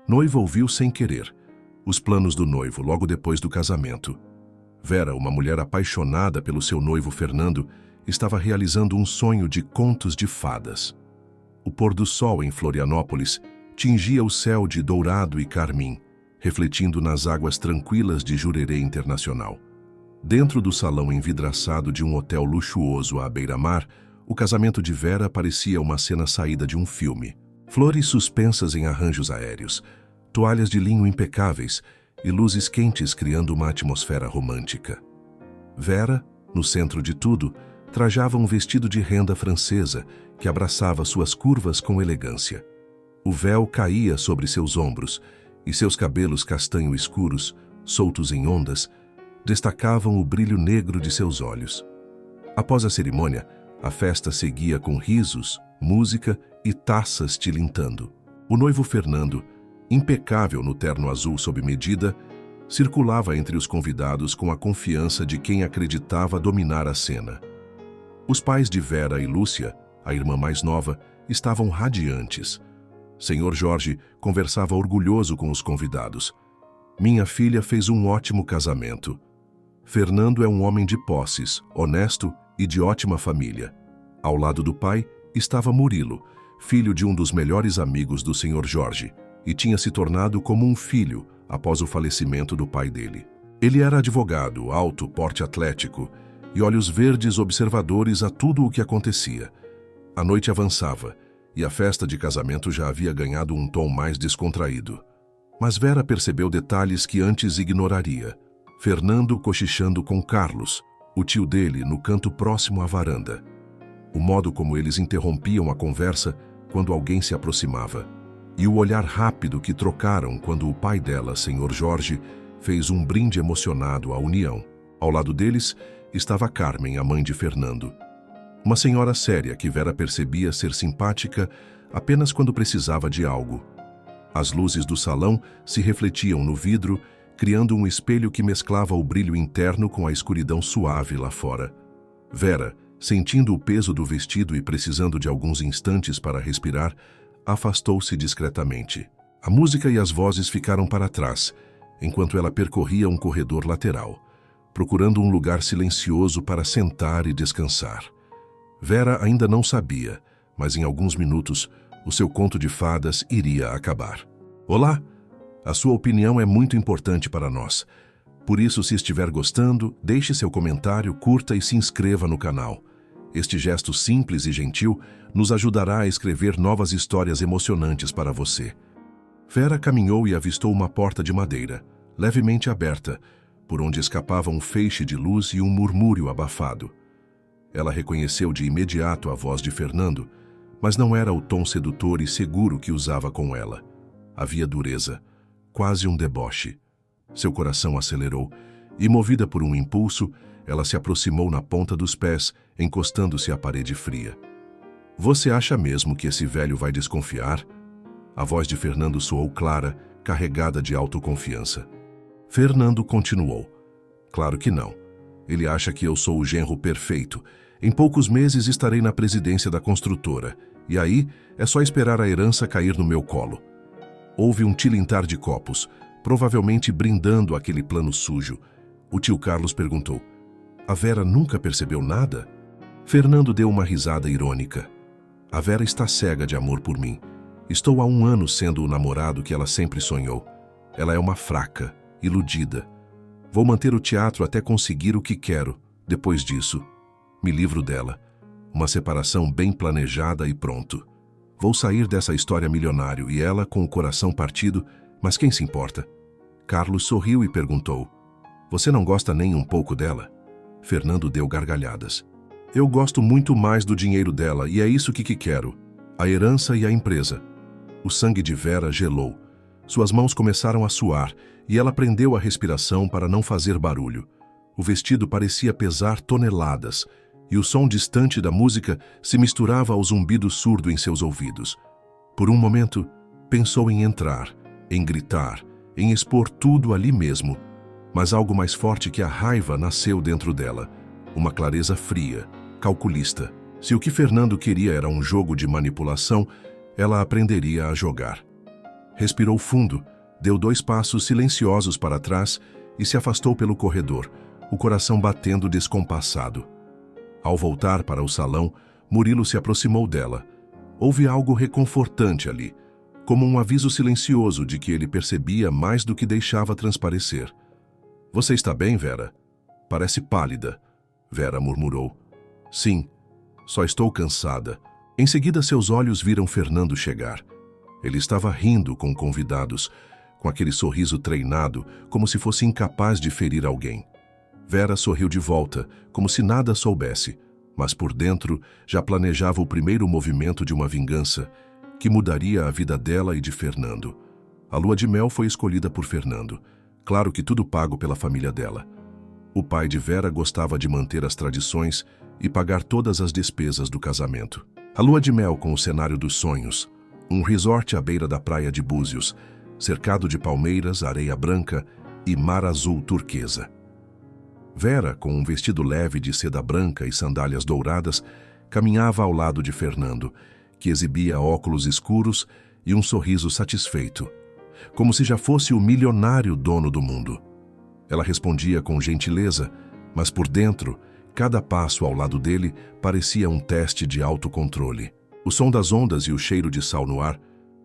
Noiva ouviu sem querer os planos do noivo logo depois do casamento. Vera, uma mulher apaixonada pelo seu noivo Fernando, estava realizando um sonho de contos de fadas. O pôr do sol em Florianópolis tingia o céu de dourado e carmim, refletindo nas águas tranquilas de Jurerê Internacional. Dentro do salão envidraçado de um hotel luxuoso à beira-mar, o casamento de Vera parecia uma cena saída de um filme. Flores suspensas em arranjos aéreos, toalhas de linho impecáveis e luzes quentes criando uma atmosfera romântica. Vera, no centro de tudo, trajava um vestido de renda francesa que abraçava suas curvas com elegância. O véu caía sobre seus ombros e seus cabelos castanho escuros, soltos em ondas, destacavam o brilho negro de seus olhos. Após a cerimônia, a festa seguia com risos, música e taças tilintando. O noivo Fernando, impecável no terno azul sob medida, circulava entre os convidados com a confiança de quem acreditava dominar a cena. Os pais de Vera e Lúcia, a irmã mais nova, estavam radiantes. Senhor Jorge conversava orgulhoso com os convidados. Minha filha fez um ótimo casamento. Fernando é um homem de posses, honesto e de ótima família. Ao lado do pai estava Murilo, filho de um dos melhores amigos do Senhor Jorge, e tinha se tornado como um filho após o falecimento do pai dele. Ele era advogado, alto, porte atlético e olhos verdes observadores a tudo o que acontecia. A noite avançava e a festa de casamento já havia ganhado um tom mais descontraído. Mas Vera percebeu detalhes que antes ignoraria. Fernando cochichando com Carlos, o tio dele, no canto próximo à varanda. O modo como eles interrompiam a conversa quando alguém se aproximava. E o olhar rápido que trocaram quando o pai dela, Senhor Jorge, fez um brinde emocionado à união. Ao lado deles estava Carmen, a mãe de Fernando. Uma senhora séria que Vera percebia ser simpática apenas quando precisava de algo. As luzes do salão se refletiam no vidro, criando um espelho que mesclava o brilho interno com a escuridão suave lá fora. Vera, sentindo o peso do vestido e precisando de alguns instantes para respirar, afastou-se discretamente. A música e as vozes ficaram para trás, enquanto ela percorria um corredor lateral, procurando um lugar silencioso para sentar e descansar. Vera ainda não sabia, mas em alguns minutos o seu conto de fadas iria acabar. Olá! A sua opinião é muito importante para nós. Por isso, se estiver gostando, deixe seu comentário, curta e se inscreva no canal. Este gesto simples e gentil nos ajudará a escrever novas histórias emocionantes para você. Vera caminhou e avistou uma porta de madeira, levemente aberta, por onde escapava um feixe de luz e um murmúrio abafado. Ela reconheceu de imediato a voz de Fernando, mas não era o tom sedutor e seguro que usava com ela. Havia dureza, quase um deboche. Seu coração acelerou e, movida por um impulso, ela se aproximou na ponta dos pés, encostando-se à parede fria. Você acha mesmo que esse velho vai desconfiar? A voz de Fernando soou clara, carregada de autoconfiança. Fernando continuou. Claro que não. Ele acha que eu sou o genro perfeito. Em poucos meses estarei na presidência da construtora. E aí é só esperar a herança cair no meu colo. Houve um tilintar de copos, provavelmente brindando aquele plano sujo. O tio Carlos perguntou. A Vera nunca percebeu nada? Fernando deu uma risada irônica. A Vera está cega de amor por mim. Estou há 1 ano sendo o namorado que ela sempre sonhou. Ela é uma fraca, iludida. Vou manter o teatro até conseguir o que quero. Depois disso, me livro dela. Uma separação bem planejada e pronto. Vou sair dessa história milionário e ela com o coração partido, mas quem se importa? Carlos sorriu e perguntou. Você não gosta nem um pouco dela? Fernando deu gargalhadas. Eu gosto muito mais do dinheiro dela e é isso que quero. A herança e a empresa. O sangue de Vera gelou. Suas mãos começaram a suar e ela prendeu a respiração para não fazer barulho. O vestido parecia pesar toneladas e o som distante da música se misturava ao zumbido surdo em seus ouvidos. Por um momento, pensou em entrar, em gritar, em expor tudo ali mesmo. Mas algo mais forte que a raiva nasceu dentro dela. Uma clareza fria, calculista. Se o que Fernando queria era um jogo de manipulação, ela aprenderia a jogar. Respirou fundo, deu 2 passos silenciosos para trás e se afastou pelo corredor, o coração batendo descompassado. Ao voltar para o salão, Murilo se aproximou dela. Houve algo reconfortante ali, como um aviso silencioso de que ele percebia mais do que deixava transparecer. "Você está bem, Vera? Parece pálida." Vera murmurou. "Sim, só estou cansada." Em seguida, seus olhos viram Fernando chegar. Ele estava rindo com convidados, com aquele sorriso treinado, como se fosse incapaz de ferir alguém. Vera sorriu de volta, como se nada soubesse, mas por dentro já planejava o primeiro movimento de uma vingança que mudaria a vida dela e de Fernando. A lua de mel foi escolhida por Fernando. Claro que tudo pago pela família dela. O pai de Vera gostava de manter as tradições e pagar todas as despesas do casamento. A lua de mel com o cenário dos sonhos, um resort à beira da praia de Búzios, cercado de palmeiras, areia branca e mar azul turquesa. Vera, com um vestido leve de seda branca e sandálias douradas, caminhava ao lado de Fernando, que exibia óculos escuros e um sorriso satisfeito, como se já fosse o milionário dono do mundo. Ela respondia com gentileza, mas por dentro, cada passo ao lado dele parecia um teste de autocontrole. O som das ondas e o cheiro de sal no ar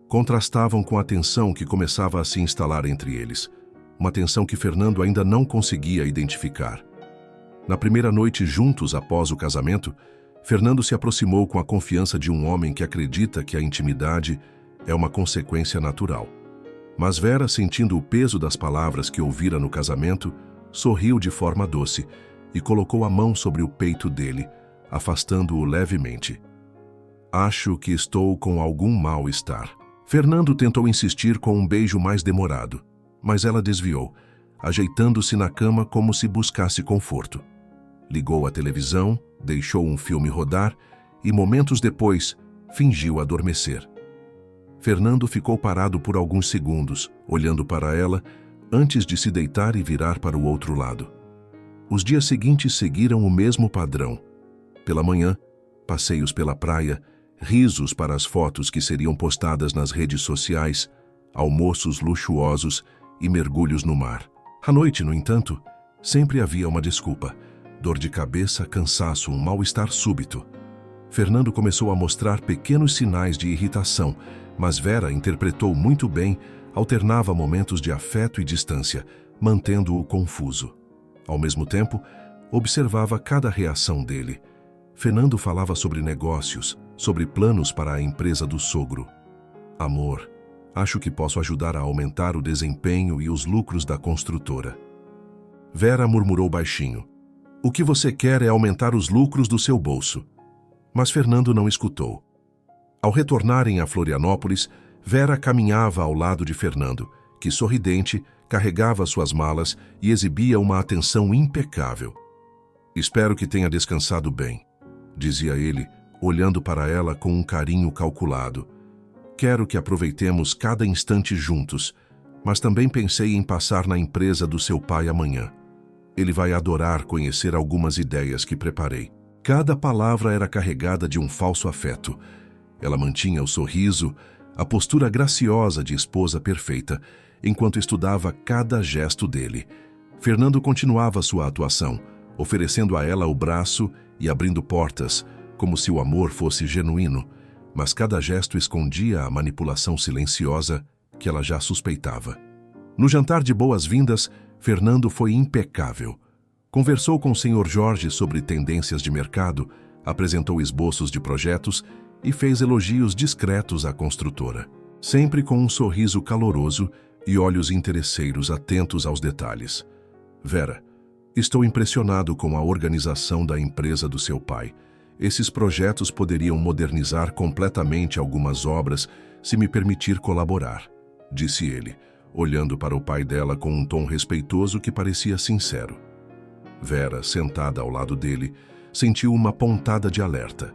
contrastavam com a tensão que começava a se instalar entre eles, uma tensão que Fernando ainda não conseguia identificar. Na primeira noite juntos após o casamento, Fernando se aproximou com a confiança de um homem que acredita que a intimidade é uma consequência natural. Mas Vera, sentindo o peso das palavras que ouvira no casamento, sorriu de forma doce e colocou a mão sobre o peito dele, afastando-o levemente. "Acho que estou com algum mal-estar." Fernando tentou insistir com um beijo mais demorado, mas ela desviou, ajeitando-se na cama como se buscasse conforto. Ligou a televisão, deixou um filme rodar e, momentos depois, fingiu adormecer. Fernando ficou parado por alguns segundos, olhando para ela, antes de se deitar e virar para o outro lado. Os dias seguintes seguiram o mesmo padrão. Pela manhã, passeios pela praia, risos para as fotos que seriam postadas nas redes sociais, almoços luxuosos e mergulhos no mar. À noite, no entanto, sempre havia uma desculpa: dor de cabeça, cansaço, um mal-estar súbito. Fernando começou a mostrar pequenos sinais de irritação, mas Vera interpretou muito bem, alternava momentos de afeto e distância, mantendo-o confuso. Ao mesmo tempo, observava cada reação dele. Fernando falava sobre negócios, sobre planos para a empresa do sogro. "Amor, acho que posso ajudar a aumentar o desempenho e os lucros da construtora." Vera murmurou baixinho: "O que você quer é aumentar os lucros do seu bolso." Mas Fernando não escutou. Ao retornarem a Florianópolis, Vera caminhava ao lado de Fernando, que, sorridente, carregava suas malas e exibia uma atenção impecável. "Espero que tenha descansado bem", dizia ele, olhando para ela com um carinho calculado. "Quero que aproveitemos cada instante juntos, mas também pensei em passar na empresa do seu pai amanhã. Ele vai adorar conhecer algumas ideias que preparei." Cada palavra era carregada de um falso afeto. Ela mantinha o sorriso, a postura graciosa de esposa perfeita, enquanto estudava cada gesto dele. Fernando continuava sua atuação, oferecendo a ela o braço e abrindo portas, como se o amor fosse genuíno, mas cada gesto escondia a manipulação silenciosa que ela já suspeitava. No jantar de boas-vindas, Fernando foi impecável. Conversou com o Sr. Jorge sobre tendências de mercado, apresentou esboços de projetos e fez elogios discretos à construtora, sempre com um sorriso caloroso e olhos interesseiros atentos aos detalhes. "Vera, estou impressionado com a organização da empresa do seu pai. Esses projetos poderiam modernizar completamente algumas obras se me permitir colaborar", disse ele, olhando para o pai dela com um tom respeitoso que parecia sincero. Vera, sentada ao lado dele, sentiu uma pontada de alerta.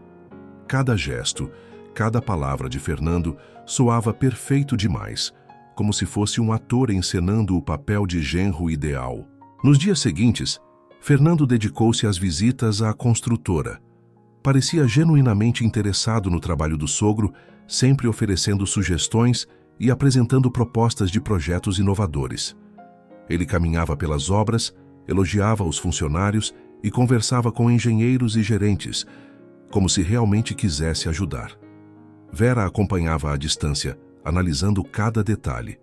Cada gesto, cada palavra de Fernando soava perfeito demais, como se fosse um ator encenando o papel de genro ideal. Nos dias seguintes, Fernando dedicou-se às visitas à construtora. Parecia genuinamente interessado no trabalho do sogro, sempre oferecendo sugestões e apresentando propostas de projetos inovadores. Ele caminhava pelas obras, elogiava os funcionários e conversava com engenheiros e gerentes, como se realmente quisesse ajudar. Vera acompanhava à distância, analisando cada detalhe.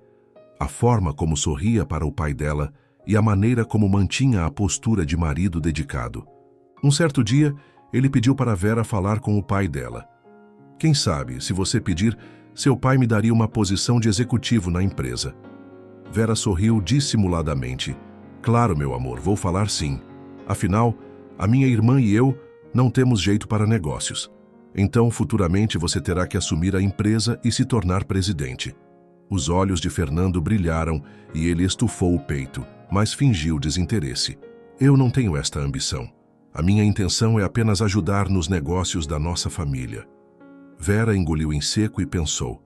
A forma como sorria para o pai dela e a maneira como mantinha a postura de marido dedicado. Um certo dia, ele pediu para Vera falar com o pai dela. Quem sabe, se você pedir, seu pai me daria uma posição de executivo na empresa. Vera sorriu dissimuladamente. Claro, meu amor, vou falar sim. Afinal, a minha irmã e eu não temos jeito para negócios. Então, futuramente, você terá que assumir a empresa e se tornar presidente. Os olhos de Fernando brilharam e ele estufou o peito, mas fingiu desinteresse. Eu não tenho esta ambição. A minha intenção é apenas ajudar nos negócios da nossa família. Vera engoliu em seco e pensou: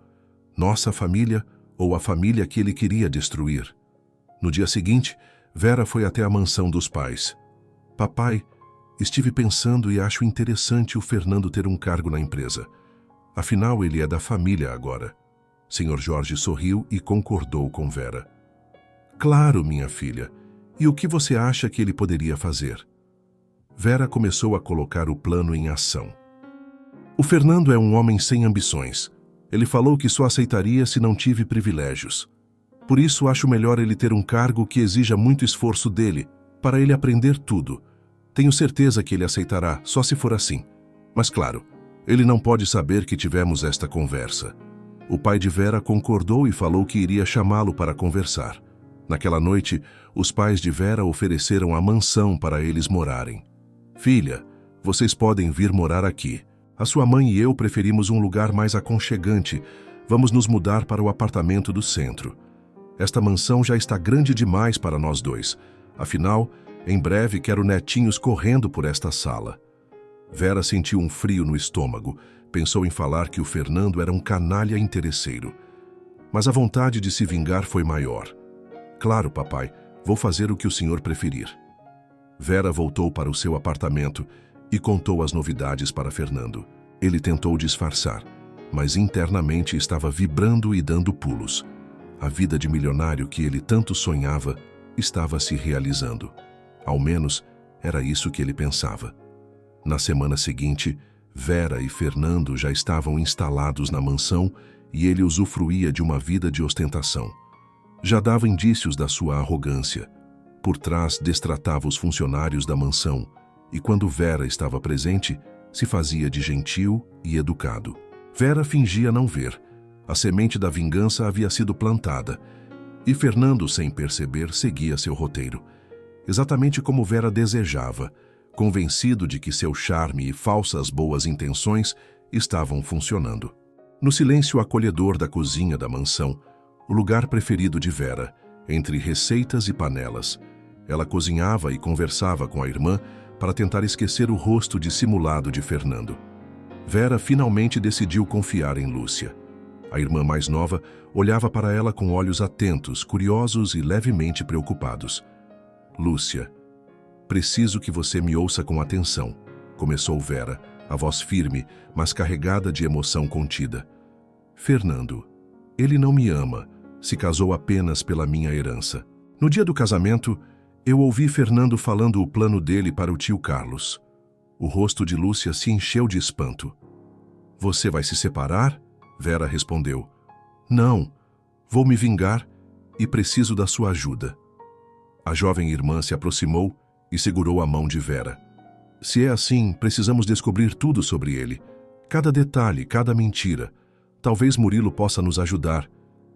nossa família ou a família que ele queria destruir? No dia seguinte, Vera foi até a mansão dos pais. Papai, estive pensando e acho interessante o Fernando ter um cargo na empresa. Afinal, ele é da família agora. Sr. Jorge sorriu e concordou com Vera. Claro, minha filha. E o que você acha que ele poderia fazer? Vera começou a colocar o plano em ação. O Fernando é um homem sem ambições. Ele falou que só aceitaria se não tive privilégios. Por isso, acho melhor ele ter um cargo que exija muito esforço dele, para ele aprender tudo. Tenho certeza que ele aceitará, só se for assim. Mas claro, ele não pode saber que tivemos esta conversa. O pai de Vera concordou e falou que iria chamá-lo para conversar. Naquela noite, os pais de Vera ofereceram a mansão para eles morarem. Filha, vocês podem vir morar aqui. A sua mãe e eu preferimos um lugar mais aconchegante. Vamos nos mudar para o apartamento do centro. Esta mansão já está grande demais para nós dois. Afinal, em breve quero netinhos correndo por esta sala. Vera sentiu um frio no estômago. Pensou em falar que o Fernando era um canalha interesseiro. Mas a vontade de se vingar foi maior. Claro, papai, vou fazer o que o senhor preferir. Vera voltou para o seu apartamento e contou as novidades para Fernando. Ele tentou disfarçar, mas internamente estava vibrando e dando pulos. A vida de milionário que ele tanto sonhava estava se realizando. Ao menos, era isso que ele pensava. Na semana seguinte, Vera e Fernando já estavam instalados na mansão e ele usufruía de uma vida de ostentação. Já dava indícios da sua arrogância. Por trás, destratava os funcionários da mansão e, quando Vera estava presente, se fazia de gentil e educado. Vera fingia não ver. A semente da vingança havia sido plantada e Fernando, sem perceber, seguia seu roteiro. Exatamente como Vera desejava, convencido de que seu charme e falsas boas intenções estavam funcionando. No silêncio acolhedor da cozinha da mansão, o lugar preferido de Vera, entre receitas e panelas, ela cozinhava e conversava com a irmã para tentar esquecer o rosto dissimulado de Fernando. Vera finalmente decidiu confiar em Lúcia. A irmã mais nova olhava para ela com olhos atentos, curiosos e levemente preocupados. Lúcia, preciso que você me ouça com atenção, começou Vera, a voz firme, mas carregada de emoção contida. Fernando, ele não me ama, se casou apenas pela minha herança. No dia do casamento, eu ouvi Fernando falando o plano dele para o tio Carlos. O rosto de Lúcia se encheu de espanto. Você vai se separar? Vera respondeu. Não, vou me vingar e preciso da sua ajuda. A jovem irmã se aproximou e segurou a mão de Vera. Se é assim, precisamos descobrir tudo sobre ele. Cada detalhe, cada mentira. Talvez Murilo possa nos ajudar.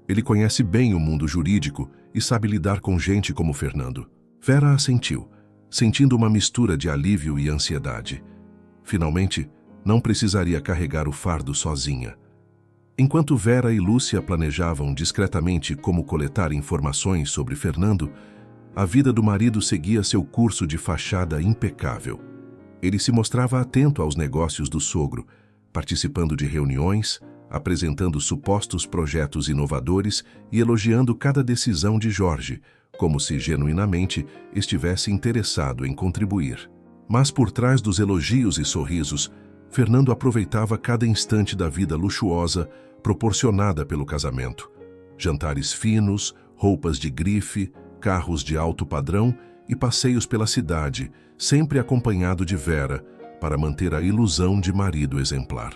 Ele conhece bem o mundo jurídico e sabe lidar com gente como Fernando. Vera assentiu, sentindo uma mistura de alívio e ansiedade. Finalmente, não precisaria carregar o fardo sozinha. Enquanto Vera e Lúcia planejavam discretamente como coletar informações sobre Fernando, a vida do marido seguia seu curso de fachada impecável. Ele se mostrava atento aos negócios do sogro, participando de reuniões, apresentando supostos projetos inovadores e elogiando cada decisão de Jorge, como se genuinamente estivesse interessado em contribuir. Mas por trás dos elogios e sorrisos, Fernando aproveitava cada instante da vida luxuosa proporcionada pelo casamento. Jantares finos, roupas de grife, carros de alto padrão e passeios pela cidade, sempre acompanhado de Vera, para manter a ilusão de marido exemplar.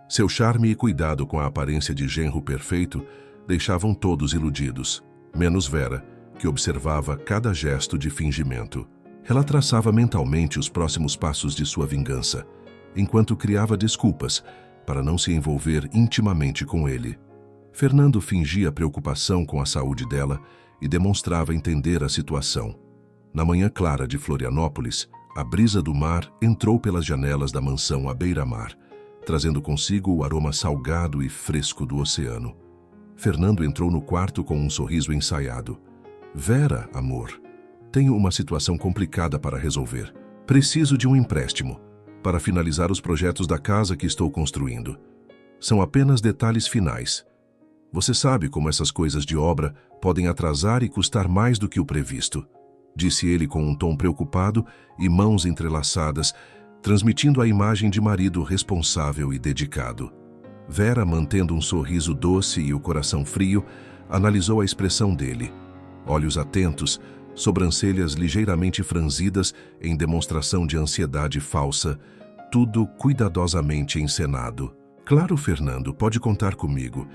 Seu charme e cuidado com a aparência de genro perfeito deixavam todos iludidos, menos Vera, que observava cada gesto de fingimento. Ela traçava mentalmente os próximos passos de sua vingança, enquanto criava desculpas para não se envolver intimamente com ele. Fernando fingia preocupação com a saúde dela e demonstrava entender a situação. Na manhã clara de Florianópolis, a brisa do mar entrou pelas janelas da mansão à beira-mar, trazendo consigo o aroma salgado e fresco do oceano. Fernando entrou no quarto com um sorriso ensaiado. Vera, amor, tenho uma situação complicada para resolver. Preciso de um empréstimo para finalizar os projetos da casa que estou construindo. São apenas detalhes finais. Você sabe como essas coisas de obra podem atrasar e custar mais do que o previsto, disse ele com um tom preocupado e mãos entrelaçadas, transmitindo a imagem de marido responsável e dedicado. Vera, mantendo um sorriso doce e o coração frio, analisou a expressão dele. Olhos atentos, sobrancelhas ligeiramente franzidas em demonstração de ansiedade falsa, tudo cuidadosamente encenado. Claro, Fernando, pode contar comigo.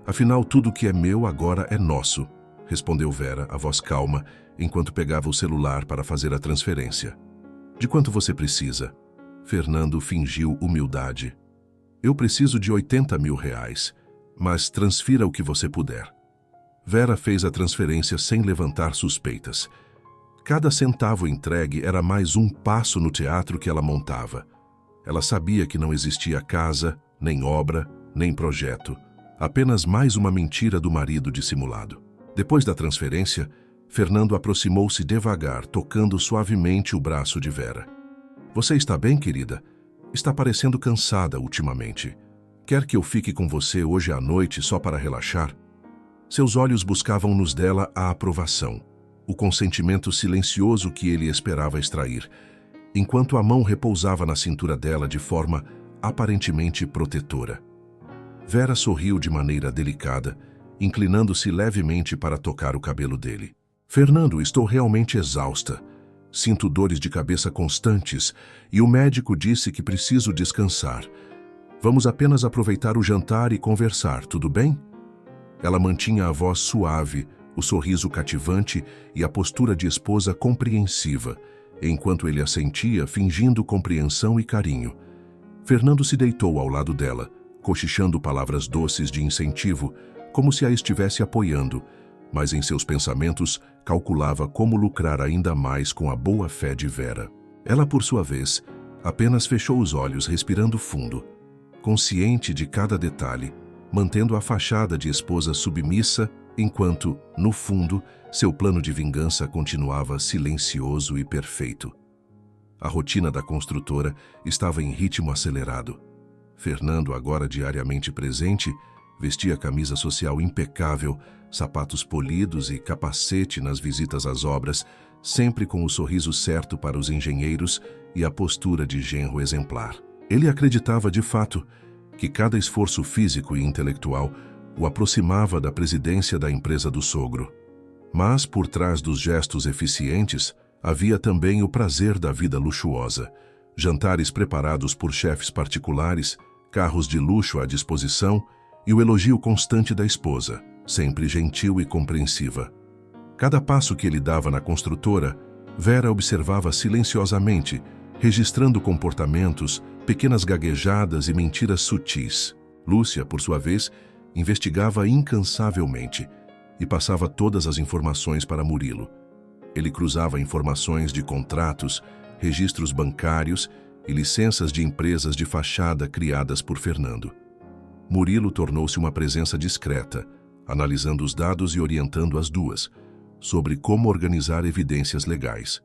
Afinal, tudo que é meu agora é nosso, respondeu Vera, a voz calma, enquanto pegava o celular para fazer a transferência. De quanto você precisa? Fernando fingiu humildade. Eu preciso de 80 mil reais, mas transfira o que você puder. Vera fez a transferência sem levantar suspeitas. Cada centavo entregue era mais um passo no teatro que ela montava. Ela sabia que não existia casa, nem obra, nem projeto. Apenas mais uma mentira do marido dissimulado. Depois da transferência, Fernando aproximou-se devagar, tocando suavemente o braço de Vera. Você está bem, querida? Está parecendo cansada ultimamente. Quer que eu fique com você hoje à noite só para relaxar? Seus olhos buscavam nos dela a aprovação, o consentimento silencioso que ele esperava extrair, enquanto a mão repousava na cintura dela de forma aparentemente protetora. Vera sorriu de maneira delicada, inclinando-se levemente para tocar o cabelo dele. Fernando, estou realmente exausta. Sinto dores de cabeça constantes e o médico disse que preciso descansar. Vamos apenas aproveitar o jantar e conversar, tudo bem? Ela mantinha a voz suave, o sorriso cativante e a postura de esposa compreensiva, enquanto ele assentia, fingindo compreensão e carinho. Fernando se deitou ao lado dela, cochichando palavras doces de incentivo, como se a estivesse apoiando, mas em seus pensamentos calculava como lucrar ainda mais com a boa-fé de Vera. Ela, por sua vez, apenas fechou os olhos, respirando fundo, consciente de cada detalhe, mantendo a fachada de esposa submissa, enquanto, no fundo, seu plano de vingança continuava silencioso e perfeito. A rotina da construtora estava em ritmo acelerado. Fernando, agora diariamente presente, vestia camisa social impecável, sapatos polidos e capacete nas visitas às obras, sempre com o sorriso certo para os engenheiros e a postura de genro exemplar. Ele acreditava de fato que cada esforço físico e intelectual o aproximava da presidência da empresa do sogro. Mas, por trás dos gestos eficientes, havia também o prazer da vida luxuosa, jantares preparados por chefes particulares, carros de luxo à disposição e o elogio constante da esposa, sempre gentil e compreensiva. Cada passo que ele dava na construtora, Vera observava silenciosamente, registrando comportamentos, pequenas gaguejadas e mentiras sutis. Lúcia, por sua vez, investigava incansavelmente e passava todas as informações para Murilo. Ele cruzava informações de contratos, registros bancários e licenças de empresas de fachada criadas por Fernando. Murilo tornou-se uma presença discreta, analisando os dados e orientando as duas sobre como organizar evidências legais.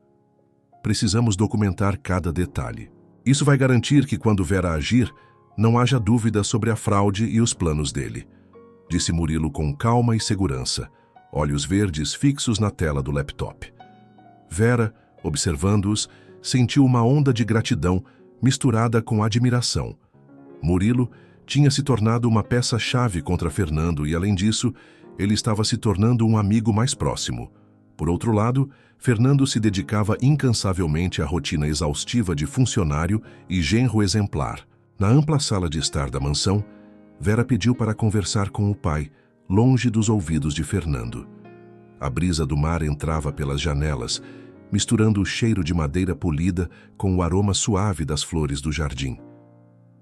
Precisamos documentar cada detalhe. Isso vai garantir que, quando Vera agir, não haja dúvida sobre a fraude e os planos dele, disse Murilo com calma e segurança, olhos verdes fixos na tela do laptop. Vera, observando-os, sentiu uma onda de gratidão misturada com admiração. Murilo tinha se tornado uma peça-chave contra Fernando e, além disso, Ele estava se tornando um amigo mais próximo. Por outro lado, Fernando se dedicava incansavelmente à rotina exaustiva de funcionário e genro exemplar. Na ampla sala de estar da mansão, Vera pediu para conversar com o pai, longe dos ouvidos de Fernando. A brisa do mar entrava pelas janelas, misturando o cheiro de madeira polida com o aroma suave das flores do jardim.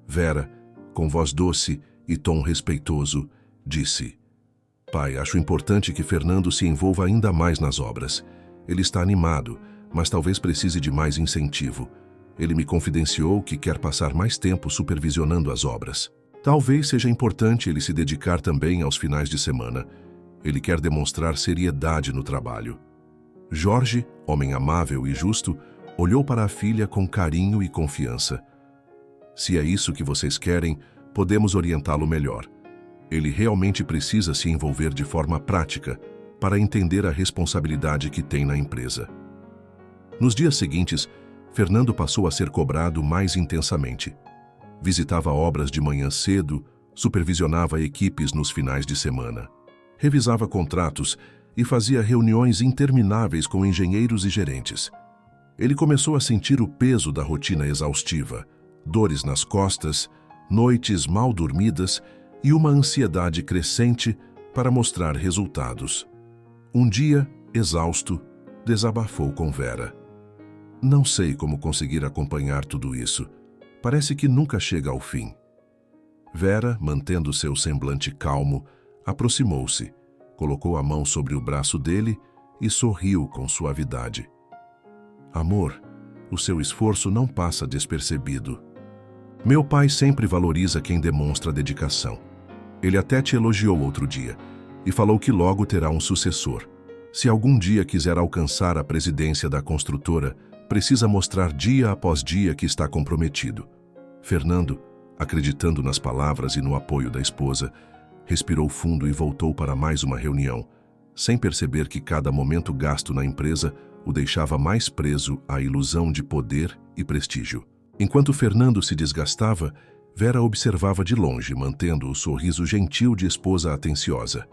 Vera, com voz doce e tom respeitoso, disse: "Pai, acho importante que Fernando se envolva ainda mais nas obras. Ele está animado, mas talvez precise de mais incentivo. Ele me confidenciou que quer passar mais tempo supervisionando as obras. Talvez seja importante ele se dedicar também aos finais de semana. Ele quer demonstrar seriedade no trabalho." Jorge, homem amável e justo, olhou para a filha com carinho e confiança. "Se é isso que vocês querem, podemos orientá-lo melhor. Ele realmente precisa se envolver de forma prática para entender a responsabilidade que tem na empresa." Nos dias seguintes, Fernando passou a ser cobrado mais intensamente. Visitava obras de manhã cedo, supervisionava equipes nos finais de semana, revisava contratos e fazia reuniões intermináveis com engenheiros e gerentes. Ele começou a sentir o peso da rotina exaustiva, dores nas costas, noites mal dormidas e uma ansiedade crescente para mostrar resultados. Um dia, exausto, desabafou com Vera: "Não sei como conseguir acompanhar tudo isso. Parece que nunca chega ao fim." Vera, mantendo seu semblante calmo, aproximou-se, colocou a mão sobre o braço dele e sorriu com suavidade. "Amor, o seu esforço não passa despercebido. Meu pai sempre valoriza quem demonstra dedicação. Ele até te elogiou outro dia e falou que logo terá um sucessor. Se algum dia quiser alcançar a presidência da construtora, precisa mostrar dia após dia que está comprometido." Fernando, acreditando nas palavras e no apoio da esposa, respirou fundo e voltou para mais uma reunião, sem perceber que cada momento gasto na empresa o deixava mais preso à ilusão de poder e prestígio. Enquanto Fernando se desgastava, Vera observava de longe, mantendo o sorriso gentil de esposa atenciosa.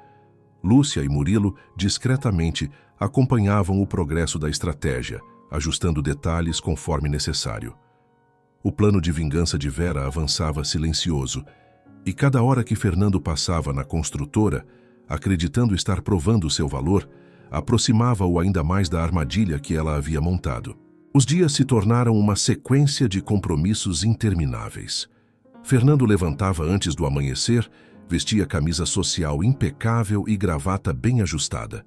Lúcia e Murilo, discretamente, acompanhavam o progresso da estratégia, ajustando detalhes conforme necessário. O plano de vingança de Vera avançava silencioso, e cada hora que Fernando passava na construtora, acreditando estar provando seu valor, aproximava-o ainda mais da armadilha que ela havia montado. Os dias se tornaram uma sequência de compromissos intermináveis. Fernando levantava antes do amanhecer, vestia camisa social impecável e gravata bem ajustada,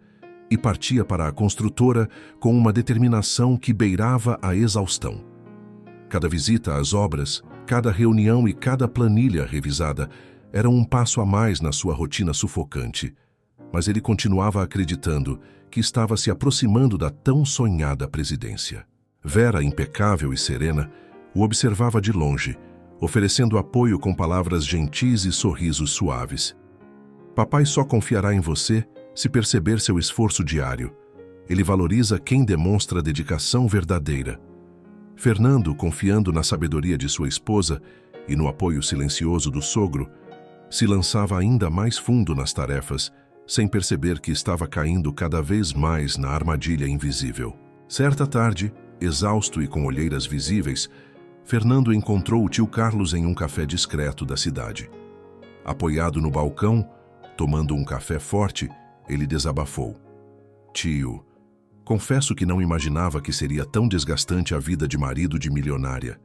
e partia para a construtora com uma determinação que beirava a exaustão. Cada visita às obras, cada reunião e cada planilha revisada eram um passo a mais na sua rotina sufocante, mas ele continuava acreditando que estava se aproximando da tão sonhada presidência. Vera, impecável e serena, o observava de longe, oferecendo apoio com palavras gentis e sorrisos suaves. "Papai só confiará em você se perceber seu esforço diário. Ele valoriza quem demonstra dedicação verdadeira." Fernando, confiando na sabedoria de sua esposa e no apoio silencioso do sogro, se lançava ainda mais fundo nas tarefas, sem perceber que estava caindo cada vez mais na armadilha invisível. Certa tarde, exausto e com olheiras visíveis, Fernando encontrou o tio Carlos em um café discreto da cidade. Apoiado no balcão, tomando um café forte, ele desabafou: "Tio, confesso que não imaginava que seria tão desgastante a vida de marido de milionária.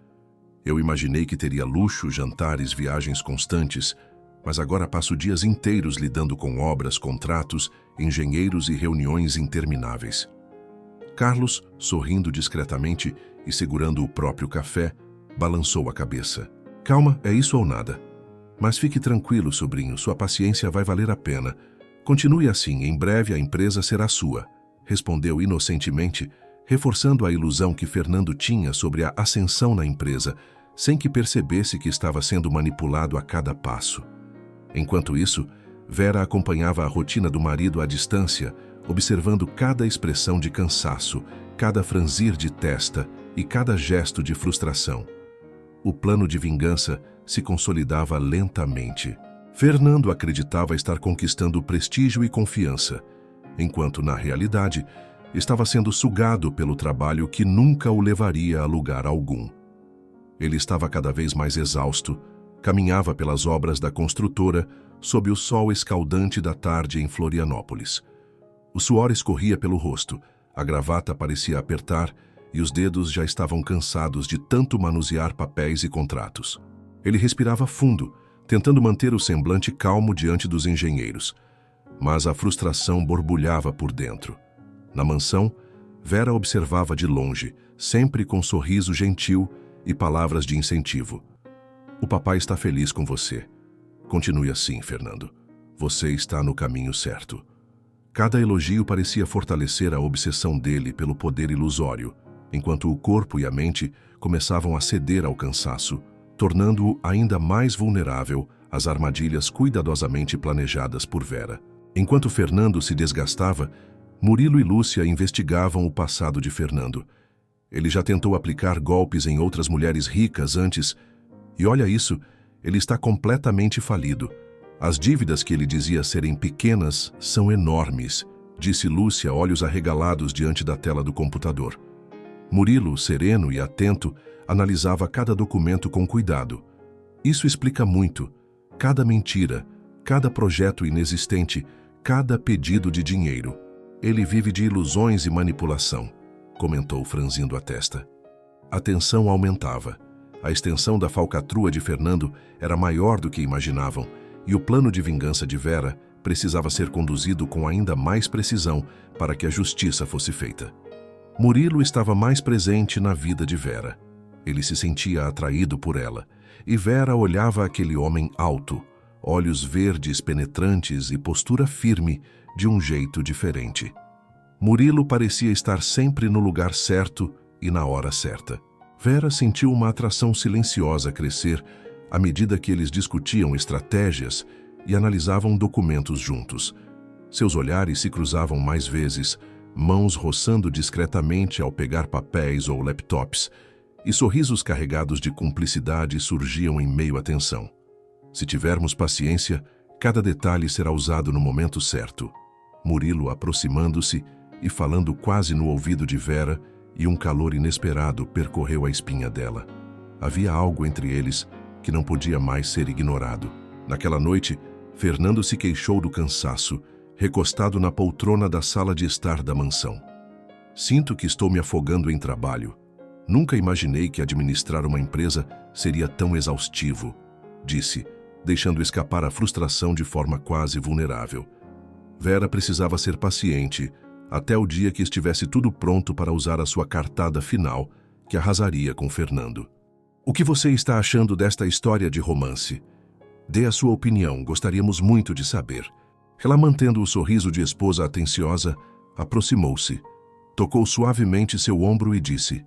Eu imaginei que teria luxo, jantares, viagens constantes, mas agora passo dias inteiros lidando com obras, contratos, engenheiros e reuniões intermináveis." Carlos, sorrindo discretamente e segurando o próprio café, balançou a cabeça. "Calma, é isso ou nada. Mas fique tranquilo, sobrinho, sua paciência vai valer a pena. Continue assim, em breve a empresa será sua", respondeu inocentemente, reforçando a ilusão que Fernando tinha sobre a ascensão na empresa, sem que percebesse que estava sendo manipulado a cada passo. Enquanto isso, Vera acompanhava a rotina do marido à distância, observando cada expressão de cansaço, cada franzir de testa e cada gesto de frustração. O plano de vingança se consolidava lentamente. Fernando acreditava estar conquistando prestígio e confiança, enquanto, na realidade, estava sendo sugado pelo trabalho que nunca o levaria a lugar algum. Ele estava cada vez mais exausto, caminhava pelas obras da construtora sob o sol escaldante da tarde em Florianópolis. O suor escorria pelo rosto, a gravata parecia apertar e os dedos já estavam cansados de tanto manusear papéis e contratos. Ele respirava fundo, tentando manter o semblante calmo diante dos engenheiros, mas a frustração borbulhava por dentro. Na mansão, Vera observava de longe, sempre com um sorriso gentil e palavras de incentivo. O papai está feliz com você. Continue assim, Fernando. Você está no caminho certo. Cada elogio parecia fortalecer a obsessão dele pelo poder ilusório, enquanto o corpo e a mente começavam a ceder ao cansaço, tornando-o ainda mais vulnerável às armadilhas cuidadosamente planejadas por Vera. Enquanto Fernando se desgastava, Murilo e Lúcia investigavam o passado de Fernando. Ele já tentou aplicar golpes em outras mulheres ricas antes, e olha isso, ele está completamente falido. As dívidas que ele dizia serem pequenas são enormes, disse Lúcia, olhos arregalados diante da tela do computador. Murilo, sereno e atento, analisava cada documento com cuidado. Isso explica muito. Cada mentira, cada projeto inexistente, cada pedido de dinheiro. Ele vive de ilusões e manipulação, comentou franzindo a testa. A tensão aumentava. A extensão da falcatrua de Fernando era maior do que imaginavam, e o plano de vingança de Vera precisava ser conduzido com ainda mais precisão para que a justiça fosse feita. Murilo estava mais presente na vida de Vera. Ele se sentia atraído por ela, e Vera olhava aquele homem alto, olhos verdes penetrantes e postura firme, de um jeito diferente. Murilo parecia estar sempre no lugar certo e na hora certa. Vera sentiu uma atração silenciosa crescer à medida que eles discutiam estratégias e analisavam documentos juntos. Seus olhares se cruzavam mais vezes, mãos roçando discretamente ao pegar papéis ou laptops, e sorrisos carregados de cumplicidade surgiam em meio à tensão. Se tivermos paciência, cada detalhe será usado no momento certo. Murilo aproximando-se e falando quase no ouvido de Vera, e um calor inesperado percorreu a espinha dela. Havia algo entre eles que não podia mais ser ignorado. Naquela noite, Fernando se queixou do cansaço, recostado na poltrona da sala de estar da mansão. Sinto que estou me afogando em trabalho. Nunca imaginei que administrar uma empresa seria tão exaustivo, disse, deixando escapar a frustração de forma quase vulnerável. Vera precisava ser paciente, até o dia que estivesse tudo pronto para usar a sua cartada final, que arrasaria com Fernando. O que você está achando desta história de romance? Dê a sua opinião, gostaríamos muito de saber. Ela, mantendo o sorriso de esposa atenciosa, aproximou-se, tocou suavemente seu ombro e disse: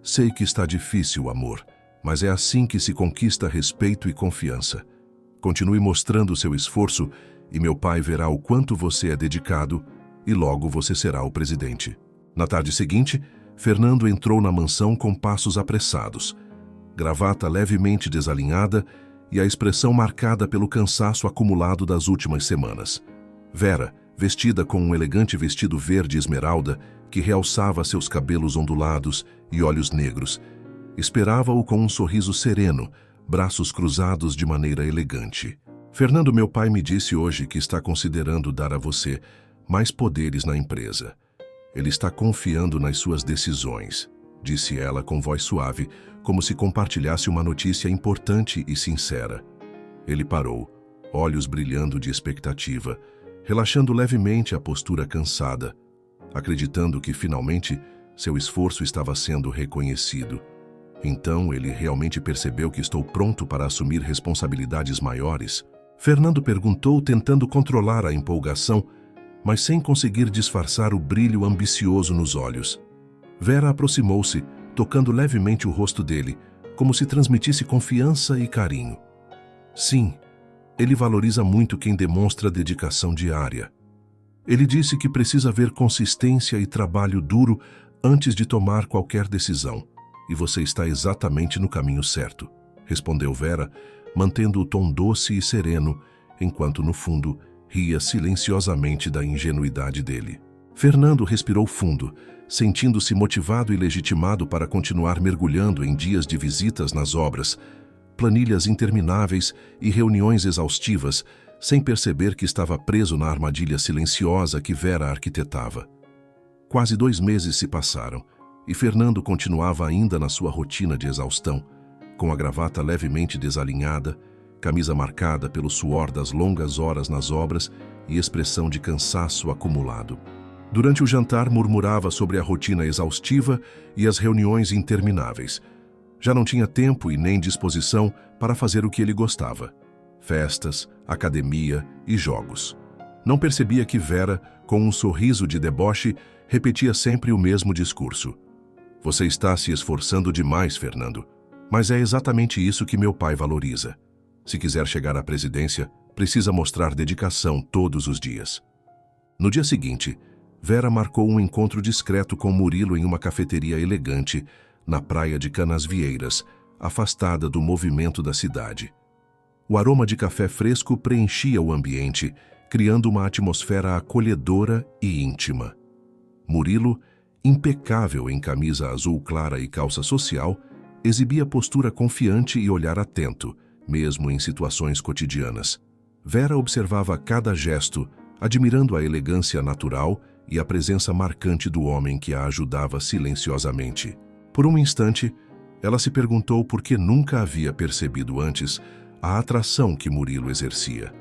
Sei que está difícil, amor, mas é assim que se conquista respeito e confiança. Continue mostrando seu esforço e meu pai verá o quanto você é dedicado e logo você será o presidente. Na tarde seguinte, Fernando entrou na mansão com passos apressados, gravata levemente desalinhada e a expressão marcada pelo cansaço acumulado das últimas semanas. Vera, vestida com um elegante vestido verde esmeralda que realçava seus cabelos ondulados e olhos negros, esperava-o com um sorriso sereno, braços cruzados de maneira elegante. Fernando, meu pai me disse hoje que está considerando dar a você mais poderes na empresa. Ele está confiando nas suas decisões, disse ela com voz suave, como se compartilhasse uma notícia importante e sincera. Ele parou, olhos brilhando de expectativa, relaxando levemente a postura cansada, acreditando que finalmente seu esforço estava sendo reconhecido. Então ele realmente percebeu que estou pronto para assumir responsabilidades maiores? Fernando perguntou, tentando controlar a empolgação, mas sem conseguir disfarçar o brilho ambicioso nos olhos. Vera aproximou-se, tocando levemente o rosto dele, como se transmitisse confiança e carinho. Sim, ele valoriza muito quem demonstra dedicação diária. Ele disse que precisa ver consistência e trabalho duro antes de tomar qualquer decisão, e você está exatamente no caminho certo, respondeu Vera, mantendo o tom doce e sereno, enquanto no fundo ria silenciosamente da ingenuidade dele. Fernando respirou fundo, sentindo-se motivado e legitimado para continuar mergulhando em dias de visitas nas obras, planilhas intermináveis e reuniões exaustivas, sem perceber que estava preso na armadilha silenciosa que Vera arquitetava. Quase 2 meses se passaram, e Fernando continuava ainda na sua rotina de exaustão, com a gravata levemente desalinhada, camisa marcada pelo suor das longas horas nas obras e expressão de cansaço acumulado. Durante o jantar, murmurava sobre a rotina exaustiva e as reuniões intermináveis. Já não tinha tempo e nem disposição para fazer o que ele gostava: festas, academia e jogos. Não percebia que Vera, com um sorriso de deboche, repetia sempre o mesmo discurso. Você está se esforçando demais, Fernando. Mas é exatamente isso que meu pai valoriza. Se quiser chegar à presidência, precisa mostrar dedicação todos os dias. No dia seguinte, Vera marcou um encontro discreto com Murilo em uma cafeteria elegante, na praia de Canasvieiras, afastada do movimento da cidade. O aroma de café fresco preenchia o ambiente, criando uma atmosfera acolhedora e íntima. Murilo, impecável em camisa azul clara e calça social, exibia postura confiante e olhar atento, mesmo em situações cotidianas. Vera observava cada gesto, admirando a elegância natural e a presença marcante do homem que a ajudava silenciosamente. Por um instante, ela se perguntou por que nunca havia percebido antes a atração que Murilo exercia.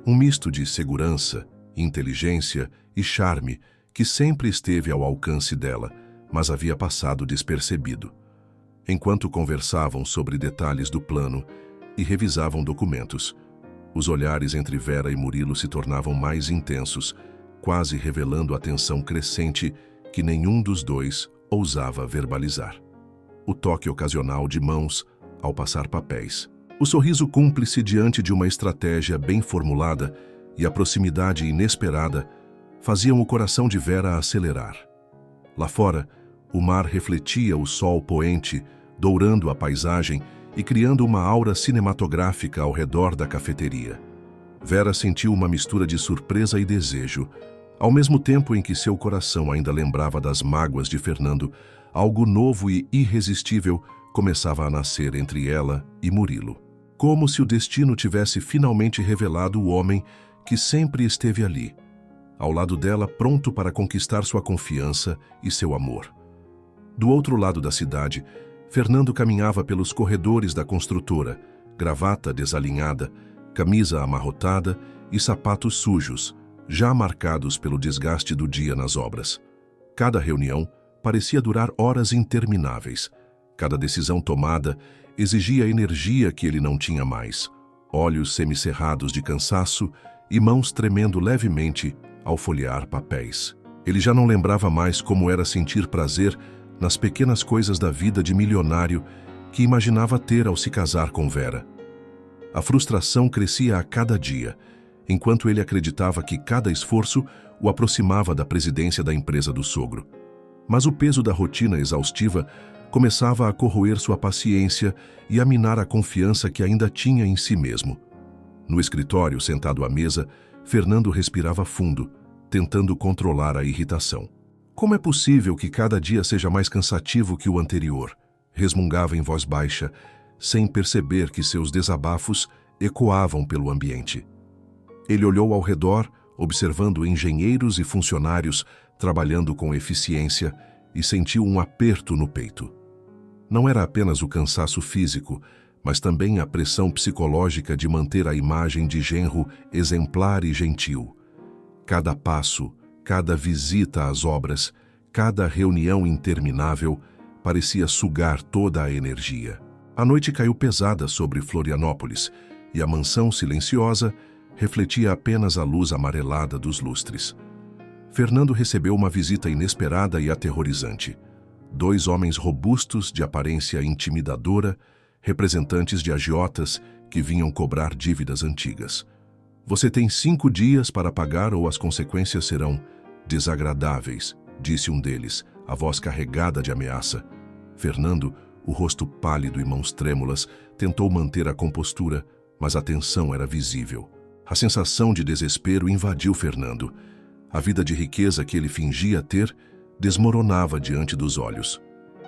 Um misto de segurança, inteligência e charme que sempre esteve ao alcance dela, mas havia passado despercebido. Enquanto conversavam sobre detalhes do plano e revisavam documentos, os olhares entre Vera e Murilo se tornavam mais intensos, quase revelando a tensão crescente que nenhum dos dois ousava verbalizar. O toque ocasional de mãos ao passar papéis. O sorriso cúmplice diante de uma estratégia bem formulada e a proximidade inesperada faziam o coração de Vera acelerar. Lá fora, o mar refletia o sol poente, dourando a paisagem e criando uma aura cinematográfica ao redor da cafeteria. Vera sentiu uma mistura de surpresa e desejo. Ao mesmo tempo em que seu coração ainda lembrava das mágoas de Fernando, algo novo e irresistível começava a nascer entre ela e Murilo. Como se o destino tivesse finalmente revelado o homem que sempre esteve ali, ao lado dela, pronto para conquistar sua confiança e seu amor. Do outro lado da cidade, Fernando caminhava pelos corredores da construtora, gravata desalinhada, camisa amarrotada e sapatos sujos, já marcados pelo desgaste do dia nas obras. Cada reunião parecia durar horas intermináveis. Cada decisão tomada exigia energia que ele não tinha mais, olhos semicerrados de cansaço e mãos tremendo levemente ao folhear papéis. Ele já não lembrava mais como era sentir prazer nas pequenas coisas da vida de milionário que imaginava ter ao se casar com Vera. A frustração crescia a cada dia, enquanto ele acreditava que cada esforço o aproximava da presidência da empresa do sogro. Mas o peso da rotina exaustiva começava a corroer sua paciência e a minar a confiança que ainda tinha em si mesmo. No escritório, sentado à mesa, Fernando respirava fundo, tentando controlar a irritação. Como é possível que cada dia seja mais cansativo que o anterior? Resmungava em voz baixa, sem perceber que seus desabafos ecoavam pelo ambiente. Ele olhou ao redor, observando engenheiros e funcionários trabalhando com eficiência, e sentiu um aperto no peito. Não era apenas o cansaço físico, mas também a pressão psicológica de manter a imagem de genro exemplar e gentil. Cada passo, cada visita às obras, cada reunião interminável parecia sugar toda a energia. A noite caiu pesada sobre Florianópolis e a mansão silenciosa refletia apenas a luz amarelada dos lustres. Fernando recebeu uma visita inesperada e aterrorizante. 2 homens robustos de aparência intimidadora, representantes de agiotas que vinham cobrar dívidas antigas. Você tem 5 dias para pagar ou as consequências serão desagradáveis, disse um deles, a voz carregada de ameaça. Fernando, O rosto pálido e mãos trêmulas, tentou manter a compostura, mas a tensão era visível. A sensação de desespero invadiu Fernando. A vida de riqueza que ele fingia ter desmoronava diante dos olhos.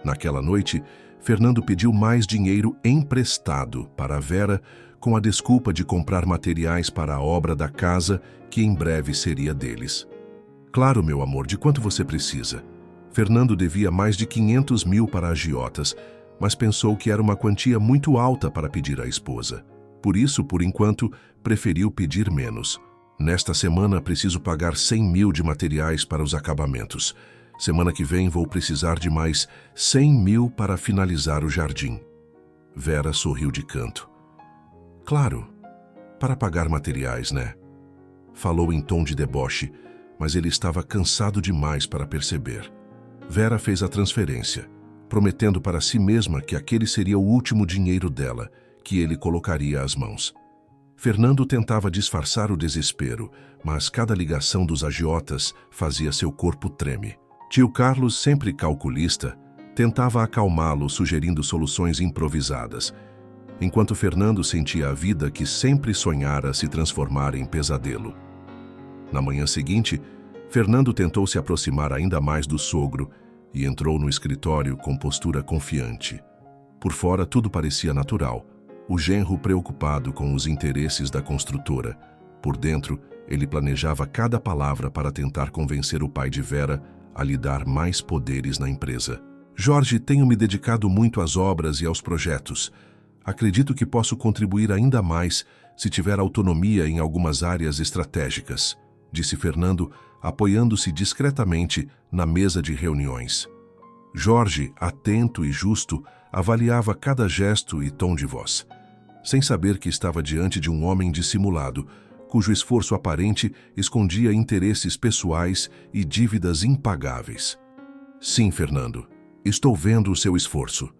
Naquela noite, Fernando pediu mais dinheiro emprestado para Vera com a desculpa de comprar materiais para a obra da casa que em breve seria deles. Claro, meu amor, de quanto você precisa? Fernando devia mais de 500 mil para agiotas, mas pensou que era uma quantia muito alta para pedir à esposa. Por isso, por enquanto, preferiu pedir menos. Nesta semana, preciso pagar 100 mil de materiais para os acabamentos. Semana que vem, vou precisar de mais 100 mil para finalizar o jardim. Vera sorriu de canto. Claro, para pagar materiais, né? Falou em tom de deboche, mas ele estava cansado demais para perceber. Vera fez a transferência, prometendo para si mesma que aquele seria o último dinheiro dela, que ele colocaria às mãos. Fernando tentava disfarçar o desespero, mas cada ligação dos agiotas fazia seu corpo tremer. Tio Carlos, sempre calculista, tentava acalmá-lo, sugerindo soluções improvisadas, enquanto Fernando sentia a vida que sempre sonhara se transformar em pesadelo. Na manhã seguinte, Fernando tentou se aproximar ainda mais do sogro e entrou no escritório com postura confiante. Por fora, tudo parecia natural. O genro preocupado com os interesses da construtora. Por dentro, ele planejava cada palavra para tentar convencer o pai de Vera a lhe dar mais poderes na empresa. Jorge, tenho me dedicado muito às obras e aos projetos. Acredito que posso contribuir ainda mais se tiver autonomia em algumas áreas estratégicas, disse Fernando, apoiando-se discretamente na mesa de reuniões. Jorge, atento e justo, avaliava cada gesto e tom de voz, sem saber que estava diante de um homem dissimulado, cujo esforço aparente escondia interesses pessoais e dívidas impagáveis. Sim, Fernando, estou vendo o seu esforço.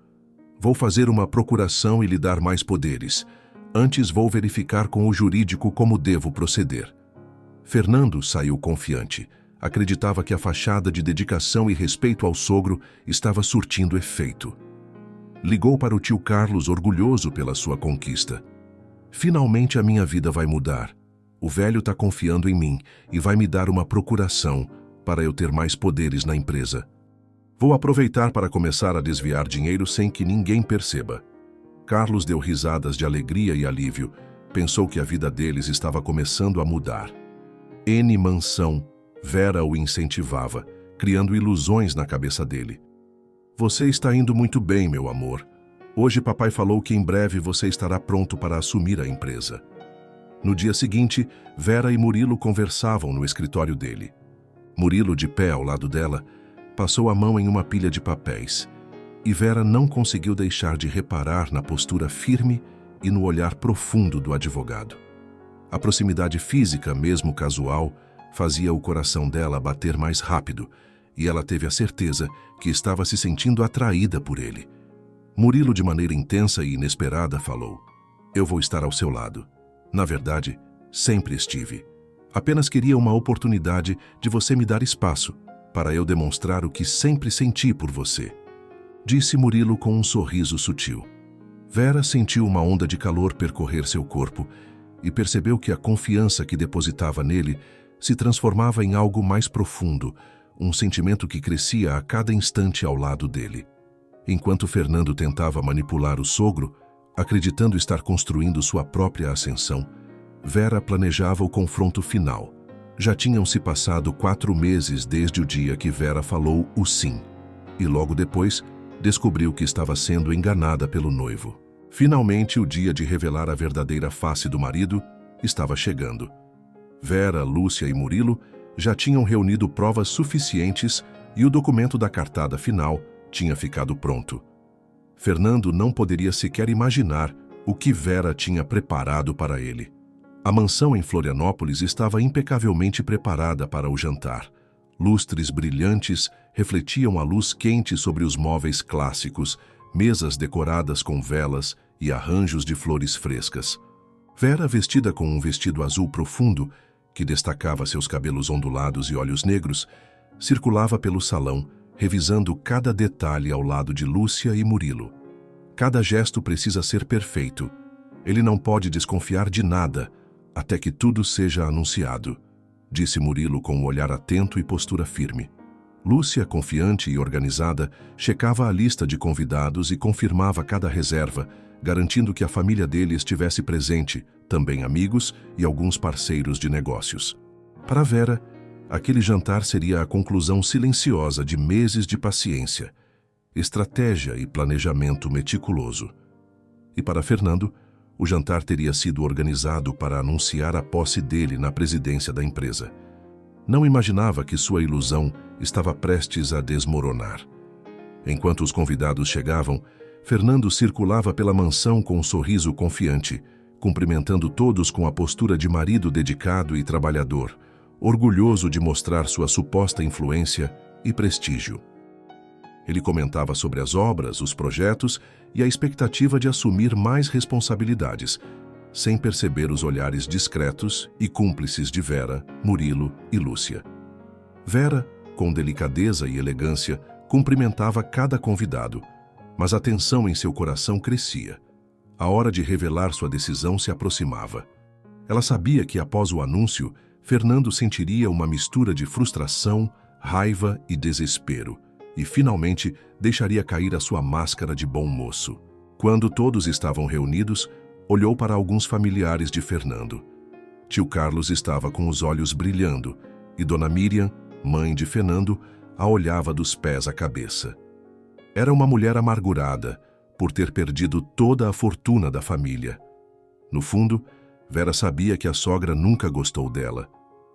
Vou fazer uma procuração e lhe dar mais poderes. Antes vou verificar com o jurídico como devo proceder. Fernando saiu confiante. Acreditava que a fachada de dedicação e respeito ao sogro estava surtindo efeito. Ligou para o tio Carlos, orgulhoso pela sua conquista. Finalmente a minha vida vai mudar. O velho está confiando em mim e vai me dar uma procuração para eu ter mais poderes na empresa. Vou aproveitar para começar a desviar dinheiro sem que ninguém perceba. Carlos deu risadas de alegria e alívio. Pensou que a vida deles estava começando a mudar. N mansão, Vera o incentivava, criando ilusões na cabeça dele. Você está indo muito bem, meu amor. Hoje papai falou que em breve você estará pronto para assumir a empresa. No dia seguinte, Vera e Murilo conversavam no escritório dele. Murilo, de pé ao lado dela, passou a mão em uma pilha de papéis, e Vera não conseguiu deixar de reparar na postura firme e no olhar profundo do advogado. A proximidade física, mesmo casual, fazia o coração dela bater mais rápido, e ela teve a certeza que estava se sentindo atraída por ele. Murilo, de maneira intensa e inesperada, falou: Eu vou estar ao seu lado. Na verdade, sempre estive. Apenas queria uma oportunidade de você me dar espaço para eu demonstrar o que sempre senti por você, disse Murilo com um sorriso sutil. Vera sentiu uma onda de calor percorrer seu corpo e percebeu que a confiança que depositava nele se transformava em algo mais profundo, um sentimento que crescia a cada instante ao lado dele. Enquanto Fernando tentava manipular o sogro, acreditando estar construindo sua própria ascensão, Vera planejava o confronto final. Já tinham se passado 4 meses desde o dia que Vera falou o sim, e logo depois descobriu que estava sendo enganada pelo noivo. Finalmente, o dia de revelar a verdadeira face do marido estava chegando. Vera, Lúcia e Murilo já tinham reunido provas suficientes e o documento da cartada final tinha ficado pronto. Fernando não poderia sequer imaginar o que Vera tinha preparado para ele. A mansão em Florianópolis estava impecavelmente preparada para o jantar. Lustres brilhantes refletiam a luz quente sobre os móveis clássicos, mesas decoradas com velas e arranjos de flores frescas. Vera, vestida com um vestido azul profundo, que destacava seus cabelos ondulados e olhos negros, circulava pelo salão, revisando cada detalhe ao lado de Lúcia e Murilo. Cada gesto precisa ser perfeito. Ele não pode desconfiar de nada, até que tudo seja anunciado, disse Murilo com um olhar atento e postura firme. Lúcia, confiante e organizada, checava a lista de convidados e confirmava cada reserva, garantindo que a família dele estivesse presente, também amigos e alguns parceiros de negócios. Para Vera, aquele jantar seria a conclusão silenciosa de meses de paciência, estratégia e planejamento meticuloso. E para Fernando, o jantar teria sido organizado para anunciar a posse dele na presidência da empresa. Não imaginava que sua ilusão estava prestes a desmoronar. Enquanto os convidados chegavam, Fernando circulava pela mansão com um sorriso confiante, cumprimentando todos com a postura de marido dedicado e trabalhador, orgulhoso de mostrar sua suposta influência e prestígio. Ele comentava sobre as obras, os projetos e a expectativa de assumir mais responsabilidades, sem perceber os olhares discretos e cúmplices de Vera, Murilo e Lúcia. Vera, com delicadeza e elegância, cumprimentava cada convidado, mas a tensão em seu coração crescia. A hora de revelar sua decisão se aproximava. Ela sabia que, após o anúncio, Fernando sentiria uma mistura de frustração, raiva e desespero, e finalmente deixaria cair a sua máscara de bom moço. Quando todos estavam reunidos, olhou para alguns familiares de Fernando. Tio Carlos estava com os olhos brilhando, e Dona Miriam, mãe de Fernando, a olhava dos pés à cabeça. Era uma mulher amargurada, por ter perdido toda a fortuna da família. No fundo, Vera sabia que a sogra nunca gostou dela.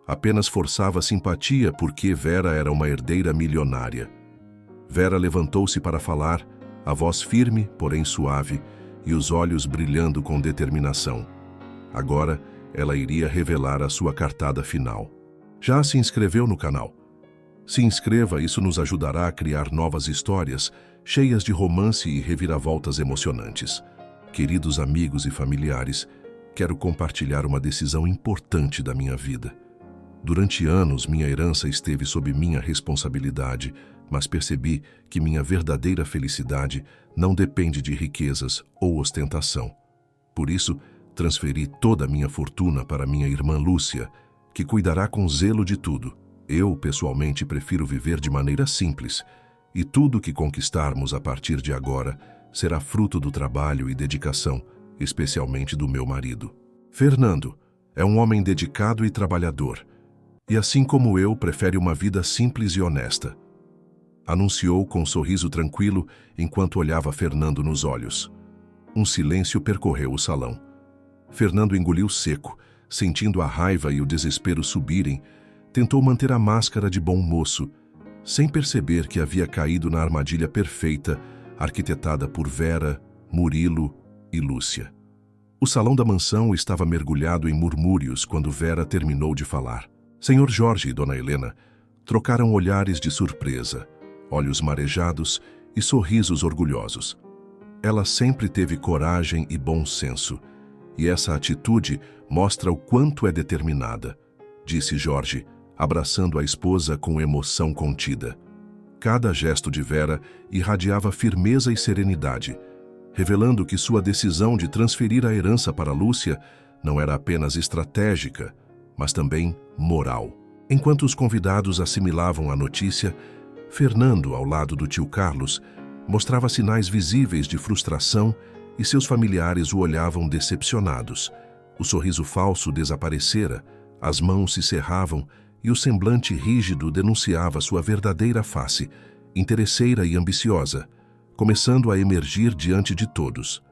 Apenas forçava simpatia porque Vera era uma herdeira milionária. Vera levantou-se para falar, a voz firme, porém suave, e os olhos brilhando com determinação. Agora, ela iria revelar a sua cartada final. Já se inscreveu no canal? Se inscreva, isso nos ajudará a criar novas histórias, cheias de romance e reviravoltas emocionantes. Queridos amigos e familiares, quero compartilhar uma decisão importante da minha vida. Durante anos, minha herança esteve sob minha responsabilidade, mas percebi que minha verdadeira felicidade não depende de riquezas ou ostentação. Por isso, transferi toda a minha fortuna para minha irmã Lúcia, que cuidará com zelo de tudo. Eu, pessoalmente, prefiro viver de maneira simples, e tudo que conquistarmos a partir de agora será fruto do trabalho e dedicação, especialmente do meu marido. Fernando é um homem dedicado e trabalhador, e assim como eu, prefere uma vida simples e honesta. Anunciou com um sorriso tranquilo enquanto olhava Fernando nos olhos. Um silêncio percorreu o salão. Fernando engoliu seco, sentindo a raiva e o desespero subirem, tentou manter a máscara de bom moço, sem perceber que havia caído na armadilha perfeita, arquitetada por Vera, Murilo e Lúcia. O salão da mansão estava mergulhado em murmúrios quando Vera terminou de falar. Senhor Jorge e Dona Helena trocaram olhares de surpresa, olhos marejados e sorrisos orgulhosos. Ela sempre teve coragem e bom senso, e essa atitude mostra o quanto é determinada, disse Jorge, abraçando a esposa com emoção contida. Cada gesto de Vera irradiava firmeza e serenidade, revelando que sua decisão de transferir a herança para Lúcia não era apenas estratégica, mas também moral. Enquanto os convidados assimilavam a notícia, Fernando, ao lado do tio Carlos, mostrava sinais visíveis de frustração e seus familiares o olhavam decepcionados. O sorriso falso desaparecera, as mãos se cerravam e o semblante rígido denunciava sua verdadeira face, interesseira e ambiciosa, começando a emergir diante de todos.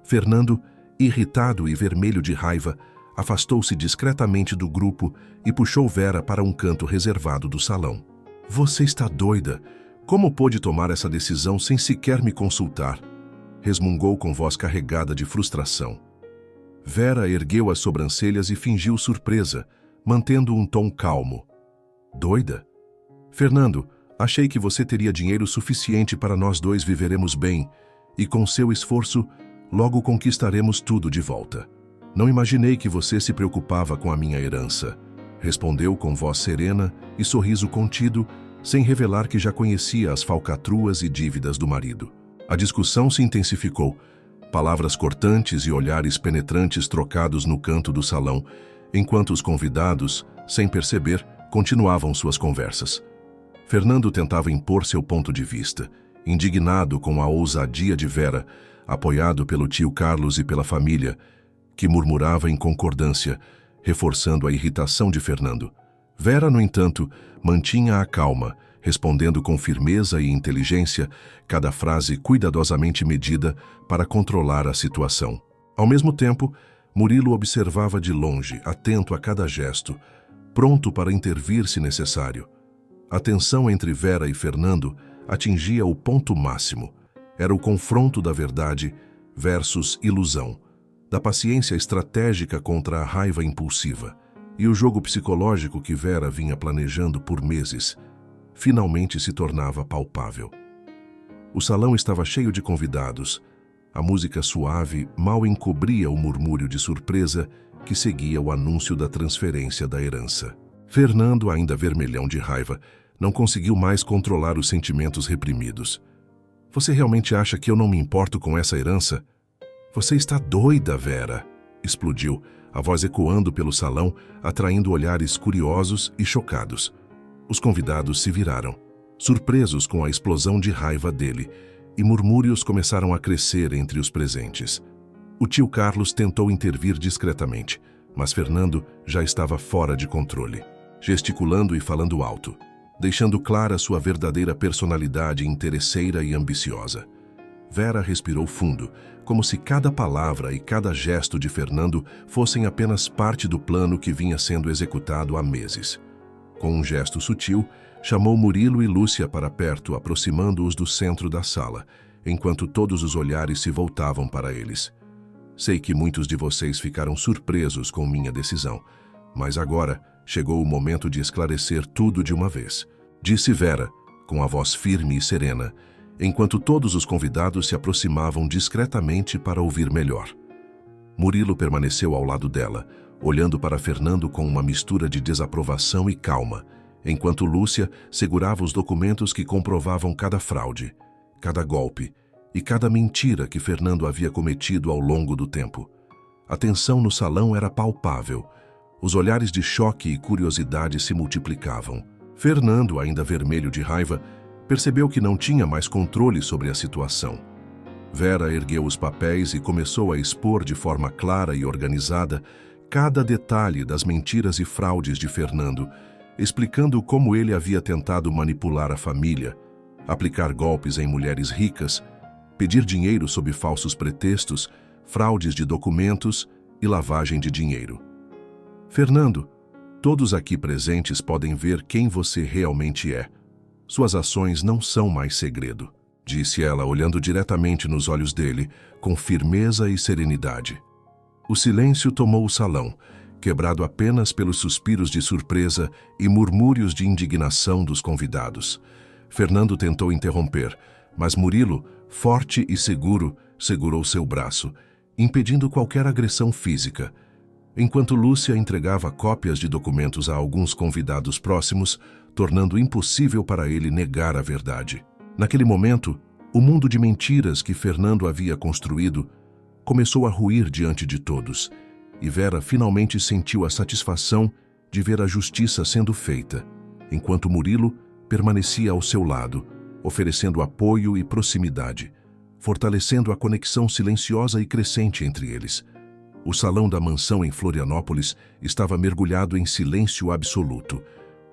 Fernando, irritado e vermelho de raiva, afastou-se discretamente do grupo e puxou Vera para um canto reservado do salão. Você está doida? Como pôde tomar essa decisão sem sequer me consultar? Resmungou com voz carregada de frustração. Vera ergueu as sobrancelhas e fingiu surpresa, mantendo um tom calmo. Doida? Fernando, achei que você teria dinheiro suficiente para nós dois viveremos bem, e com seu esforço, logo conquistaremos tudo de volta. Não imaginei que você se preocupava com a minha herança, respondeu com voz serena e sorriso contido, sem revelar que já conhecia as falcatruas e dívidas do marido. A discussão se intensificou, palavras cortantes e olhares penetrantes trocados no canto do salão, enquanto os convidados, sem perceber, continuavam suas conversas. Fernando tentava impor seu ponto de vista, indignado com a ousadia de Vera, apoiado pelo tio Carlos e pela família, que murmurava em concordância, reforçando a irritação de Fernando. Vera, no entanto, mantinha a calma, respondendo com firmeza e inteligência, cada frase cuidadosamente medida para controlar a situação. Ao mesmo tempo, Murilo observava de longe, atento a cada gesto, pronto para intervir se necessário. A tensão entre Vera e Fernando atingia o ponto máximo. Era o confronto da verdade versus ilusão, da paciência estratégica contra a raiva impulsiva, e o jogo psicológico que Vera vinha planejando por meses finalmente se tornava palpável. O salão estava cheio de convidados. A música suave mal encobria o murmúrio de surpresa que seguia o anúncio da transferência da herança. Fernando, ainda vermelhão de raiva, não conseguiu mais controlar os sentimentos reprimidos. Você realmente acha que eu não me importo com essa herança? Você está doida, Vera! Explodiu, a voz ecoando pelo salão, atraindo olhares curiosos e chocados. Os convidados se viraram, surpresos com a explosão de raiva dele, e murmúrios começaram a crescer entre os presentes. O tio Carlos tentou intervir discretamente, mas Fernando já estava fora de controle, gesticulando e falando alto, deixando clara sua verdadeira personalidade interesseira e ambiciosa. Vera respirou fundo, como se cada palavra e cada gesto de Fernando fossem apenas parte do plano que vinha sendo executado há meses. Com um gesto sutil, chamou Murilo e Lúcia para perto, aproximando-os do centro da sala, enquanto todos os olhares se voltavam para eles. Sei que muitos de vocês ficaram surpresos com minha decisão, mas agora chegou o momento de esclarecer tudo de uma vez, disse Vera, com a voz firme e serena, enquanto todos os convidados se aproximavam discretamente para ouvir melhor. Murilo permaneceu ao lado dela, olhando para Fernando com uma mistura de desaprovação e calma, enquanto Lúcia segurava os documentos que comprovavam cada fraude, cada golpe e cada mentira que Fernando havia cometido ao longo do tempo. A tensão no salão era palpável. Os olhares de choque e curiosidade se multiplicavam. Fernando, ainda vermelho de raiva, percebeu que não tinha mais controle sobre a situação. Vera ergueu os papéis e começou a expor de forma clara e organizada cada detalhe das mentiras e fraudes de Fernando, explicando como ele havia tentado manipular a família, aplicar golpes em mulheres ricas, pedir dinheiro sob falsos pretextos, fraudes de documentos e lavagem de dinheiro. Fernando, todos aqui presentes podem ver quem você realmente é. Suas ações não são mais segredo, disse ela, olhando diretamente nos olhos dele, com firmeza e serenidade. O silêncio tomou o salão, quebrado apenas pelos suspiros de surpresa e murmúrios de indignação dos convidados. Fernando tentou interromper, mas Murilo, forte e seguro, segurou seu braço, impedindo qualquer agressão física. Enquanto Lúcia entregava cópias de documentos a alguns convidados próximos, tornando impossível para ele negar a verdade. Naquele momento, o mundo de mentiras que Fernando havia construído começou a ruir diante de todos, e Vera finalmente sentiu a satisfação de ver a justiça sendo feita, enquanto Murilo permanecia ao seu lado, oferecendo apoio e proximidade, fortalecendo a conexão silenciosa e crescente entre eles. O salão da mansão em Florianópolis estava mergulhado em silêncio absoluto.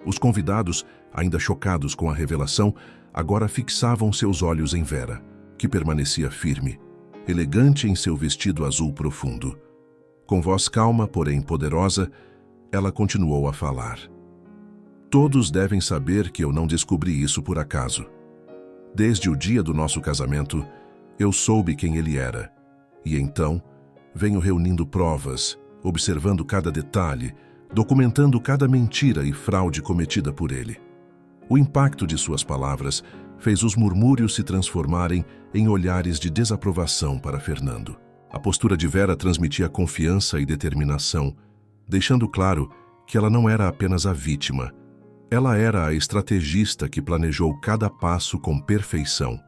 Os convidados, ainda chocados com a revelação, agora fixavam seus olhos em Vera, que permanecia firme, elegante em seu vestido azul profundo. Com voz calma, porém poderosa, ela continuou a falar. Todos devem saber que eu não descobri isso por acaso. Desde o dia do nosso casamento, eu soube quem ele era, e então venho reunindo provas, observando cada detalhe, documentando cada mentira e fraude cometida por ele. O impacto de suas palavras fez os murmúrios se transformarem em olhares de desaprovação para Fernando. A postura de Vera transmitia confiança e determinação, deixando claro que ela não era apenas a vítima. Ela era a estrategista que planejou cada passo com perfeição.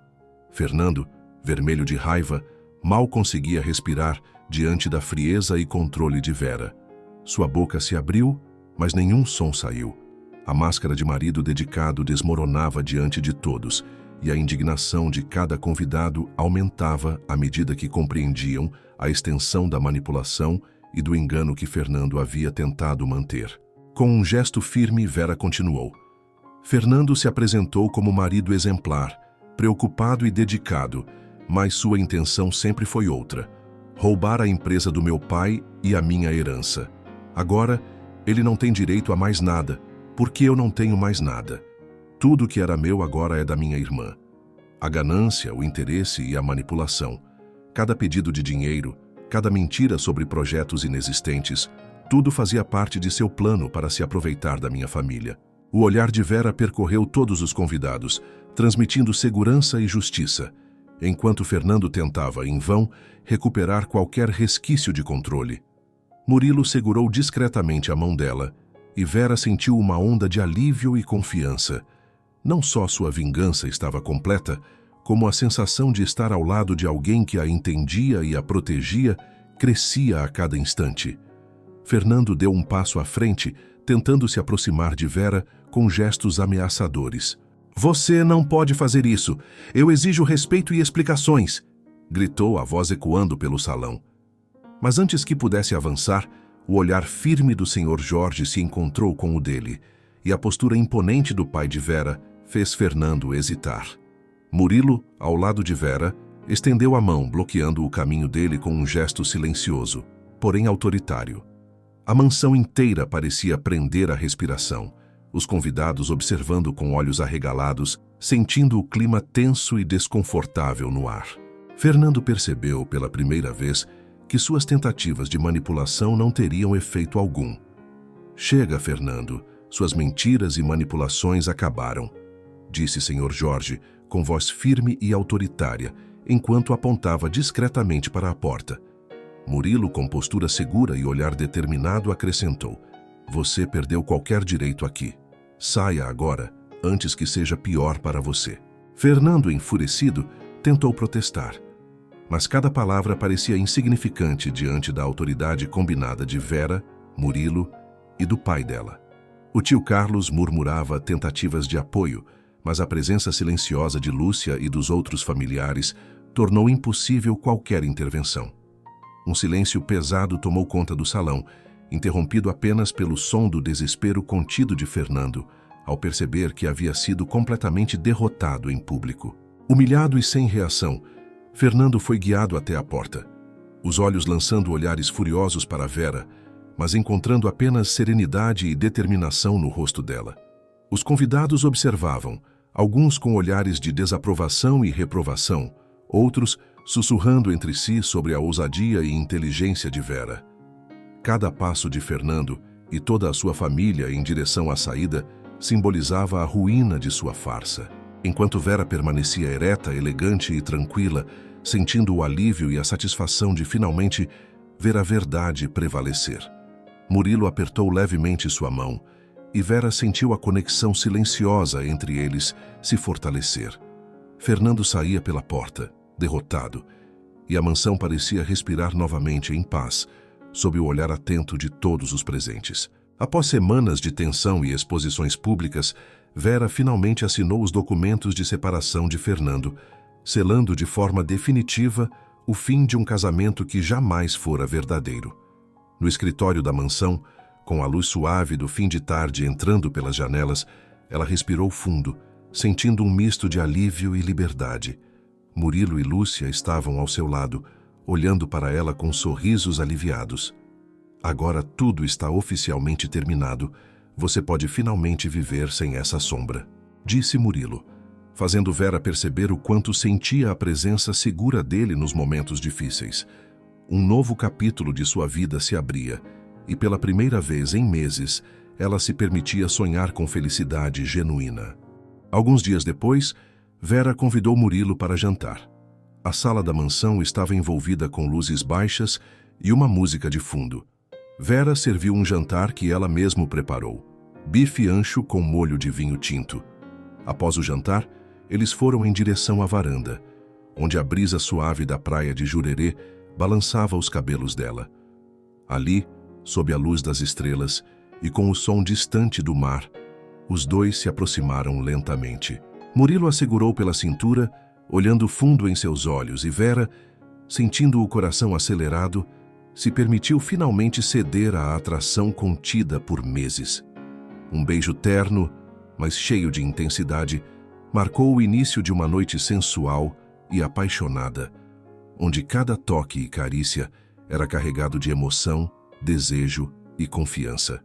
Fernando, Vermelho de raiva, mal conseguia respirar diante da frieza e controle de Vera. Sua boca se abriu, mas nenhum som saiu. A máscara de marido dedicado desmoronava diante de todos, e a indignação de cada convidado aumentava à medida que compreendiam a extensão da manipulação e do engano que Fernando havia tentado manter. Com um gesto firme, Vera continuou. Fernando se apresentou como marido exemplar, preocupado e dedicado, mas sua intenção sempre foi outra: roubar a empresa do meu pai e a minha herança. Agora, ele não tem direito a mais nada, porque eu não tenho mais nada. Tudo que era meu agora é da minha irmã. A ganância, o interesse e a manipulação, cada pedido de dinheiro, cada mentira sobre projetos inexistentes, tudo fazia parte de seu plano para se aproveitar da minha família. O olhar de Vera percorreu todos os convidados, transmitindo segurança e justiça, enquanto Fernando tentava, em vão, recuperar qualquer resquício de controle. Murilo segurou discretamente a mão dela, e Vera sentiu uma onda de alívio e confiança. Não só sua vingança estava completa, como a sensação de estar ao lado de alguém que a entendia e a protegia crescia a cada instante. Fernando deu um passo à frente, tentando se aproximar de Vera com gestos ameaçadores. "Você não pode fazer isso! Eu exijo respeito e explicações!" gritou, a voz ecoando pelo salão. Mas antes que pudesse avançar, o olhar firme do Sr. Jorge se encontrou com o dele, e a postura imponente do pai de Vera fez Fernando hesitar. Murilo, ao lado de Vera, estendeu a mão, bloqueando o caminho dele com um gesto silencioso, porém autoritário. A mansão inteira parecia prender a respiração, os convidados observando com olhos arregalados, sentindo o clima tenso e desconfortável no ar. Fernando percebeu pela primeira vez que suas tentativas de manipulação não teriam efeito algum. "Chega, Fernando, suas mentiras e manipulações acabaram", disse Sr. Jorge, com voz firme e autoritária, enquanto apontava discretamente para a porta. Murilo, com postura segura e olhar determinado, acrescentou: "Você perdeu qualquer direito aqui. Saia agora, antes que seja pior para você." Fernando, enfurecido, tentou protestar, mas cada palavra parecia insignificante diante da autoridade combinada de Vera, Murilo e do pai dela. O tio Carlos murmurava tentativas de apoio, mas a presença silenciosa de Lúcia e dos outros familiares tornou impossível qualquer intervenção. Um silêncio pesado tomou conta do salão, interrompido apenas pelo som do desespero contido de Fernando, ao perceber que havia sido completamente derrotado em público. Humilhado e sem reação, Fernando foi guiado até a porta, os olhos lançando olhares furiosos para Vera, mas encontrando apenas serenidade e determinação no rosto dela. Os convidados observavam, alguns com olhares de desaprovação e reprovação, outros sussurrando entre si sobre a ousadia e inteligência de Vera. Cada passo de Fernando e toda a sua família em direção à saída simbolizava a ruína de sua farsa. Enquanto Vera permanecia ereta, elegante e tranquila, sentindo o alívio e a satisfação de finalmente ver a verdade prevalecer. Murilo apertou levemente sua mão, e Vera sentiu a conexão silenciosa entre eles se fortalecer. Fernando saía pela porta, derrotado, e a mansão parecia respirar novamente em paz, sob o olhar atento de todos os presentes. Após semanas de tensão e exposições públicas, Vera finalmente assinou os documentos de separação de Fernando, selando de forma definitiva o fim de um casamento que jamais fora verdadeiro. No escritório da mansão, com a luz suave do fim de tarde entrando pelas janelas, ela respirou fundo, sentindo um misto de alívio e liberdade. Murilo e Lúcia estavam ao seu lado, olhando para ela com sorrisos aliviados. "Agora tudo está oficialmente terminado. Você pode finalmente viver sem essa sombra", disse Murilo, fazendo Vera perceber o quanto sentia a presença segura dele nos momentos difíceis. Um novo capítulo de sua vida se abria, e pela primeira vez em meses, ela se permitia sonhar com felicidade genuína. Alguns dias depois, Vera convidou Murilo para jantar. A sala da mansão estava envolvida com luzes baixas e uma música de fundo. Vera serviu um jantar que ela mesma preparou: bife ancho com molho de vinho tinto. Após o jantar, eles foram em direção à varanda. onde a brisa suave da praia de Jurerê balançava os cabelos dela. Ali, sob a luz das estrelas e com o som distante do mar, os dois se aproximaram lentamente. Murilo a segurou pela cintura, olhando fundo em seus olhos, e Vera, sentindo o coração acelerado, se permitiu finalmente ceder à atração contida por meses. Um beijo terno, mas cheio de intensidade, marcou o início de uma noite sensual e apaixonada, onde cada toque e carícia era carregado de emoção, desejo e confiança.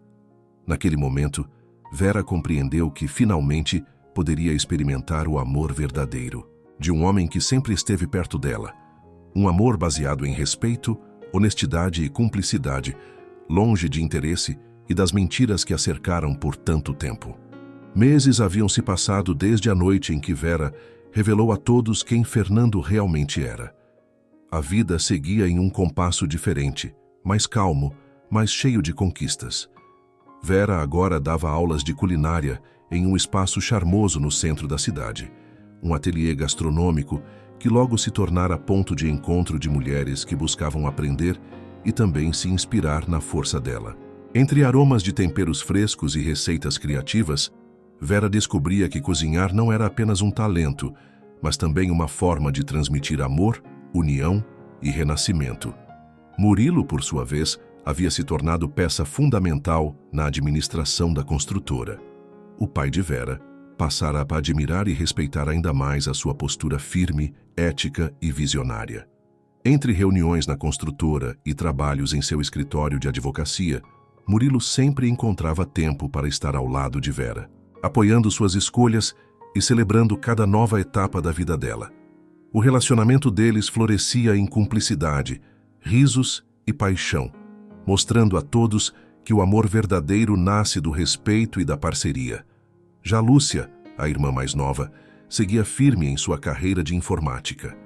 Naquele momento, Vera compreendeu que finalmente poderia experimentar o amor verdadeiro, de um homem que sempre esteve perto dela. Um amor baseado em respeito, honestidade e cumplicidade, longe de interesse e das mentiras que a cercaram por tanto tempo. Meses haviam se passado desde a noite em que Vera revelou a todos quem Fernando realmente era. A vida seguia em um compasso diferente, mais calmo, mais cheio de conquistas. Vera agora dava aulas de culinária em um espaço charmoso no centro da cidade, um ateliê gastronômico que logo se tornara ponto de encontro de mulheres que buscavam aprender e também se inspirar na força dela. Entre aromas de temperos frescos e receitas criativas, Vera descobria que cozinhar não era apenas um talento, mas também uma forma de transmitir amor, união e renascimento. Murilo, por sua vez, havia se tornado peça fundamental na administração da construtora. O pai de Vera passara a admirar e respeitar ainda mais a sua postura firme, ética e visionária. Entre reuniões na construtora e trabalhos em seu escritório de advocacia, Murilo sempre encontrava tempo para estar ao lado de Vera, apoiando suas escolhas e celebrando cada nova etapa da vida dela. O relacionamento deles florescia em cumplicidade, risos e paixão, mostrando a todos que o amor verdadeiro nasce do respeito e da parceria. Já Lúcia, a irmã mais nova, seguia firme em sua carreira de informática.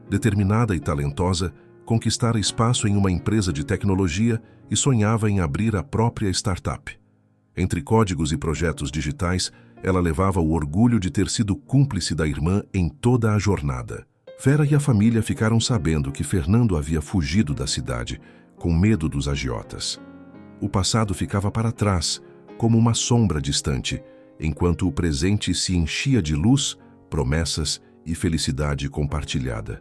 Determinada e talentosa, conquistara espaço em uma empresa de tecnologia e sonhava em abrir a própria startup. Entre códigos e projetos digitais, ela levava o orgulho de ter sido cúmplice da irmã em toda a jornada. Vera e a família ficaram sabendo que Fernando havia fugido da cidade, com medo dos agiotas. O passado ficava para trás, como uma sombra distante, enquanto o presente se enchia de luz, promessas e felicidade compartilhada.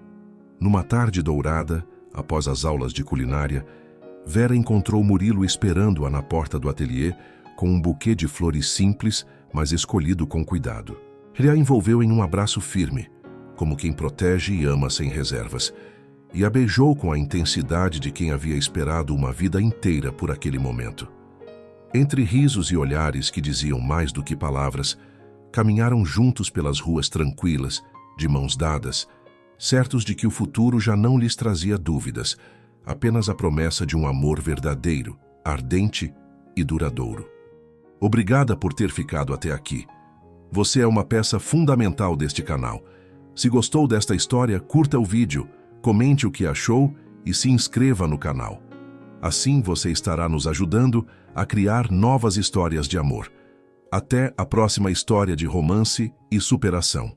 Numa tarde dourada, após as aulas de culinária, Vera encontrou Murilo esperando-a na porta do ateliê com um buquê de flores simples, mas escolhido com cuidado. Ele a envolveu em um abraço firme, como quem protege e ama sem reservas, e a beijou com a intensidade de quem havia esperado uma vida inteira por aquele momento. Entre risos e olhares que diziam mais do que palavras, caminharam juntos pelas ruas tranquilas, de mãos dadas, certos de que o futuro já não lhes trazia dúvidas, apenas a promessa de um amor verdadeiro, ardente e duradouro. Obrigada por ter ficado até aqui. Você é uma peça fundamental deste canal. Se gostou desta história, curta o vídeo, comente o que achou e se inscreva no canal. Assim você estará nos ajudando a criar novas histórias de amor. Até a próxima história de romance e superação.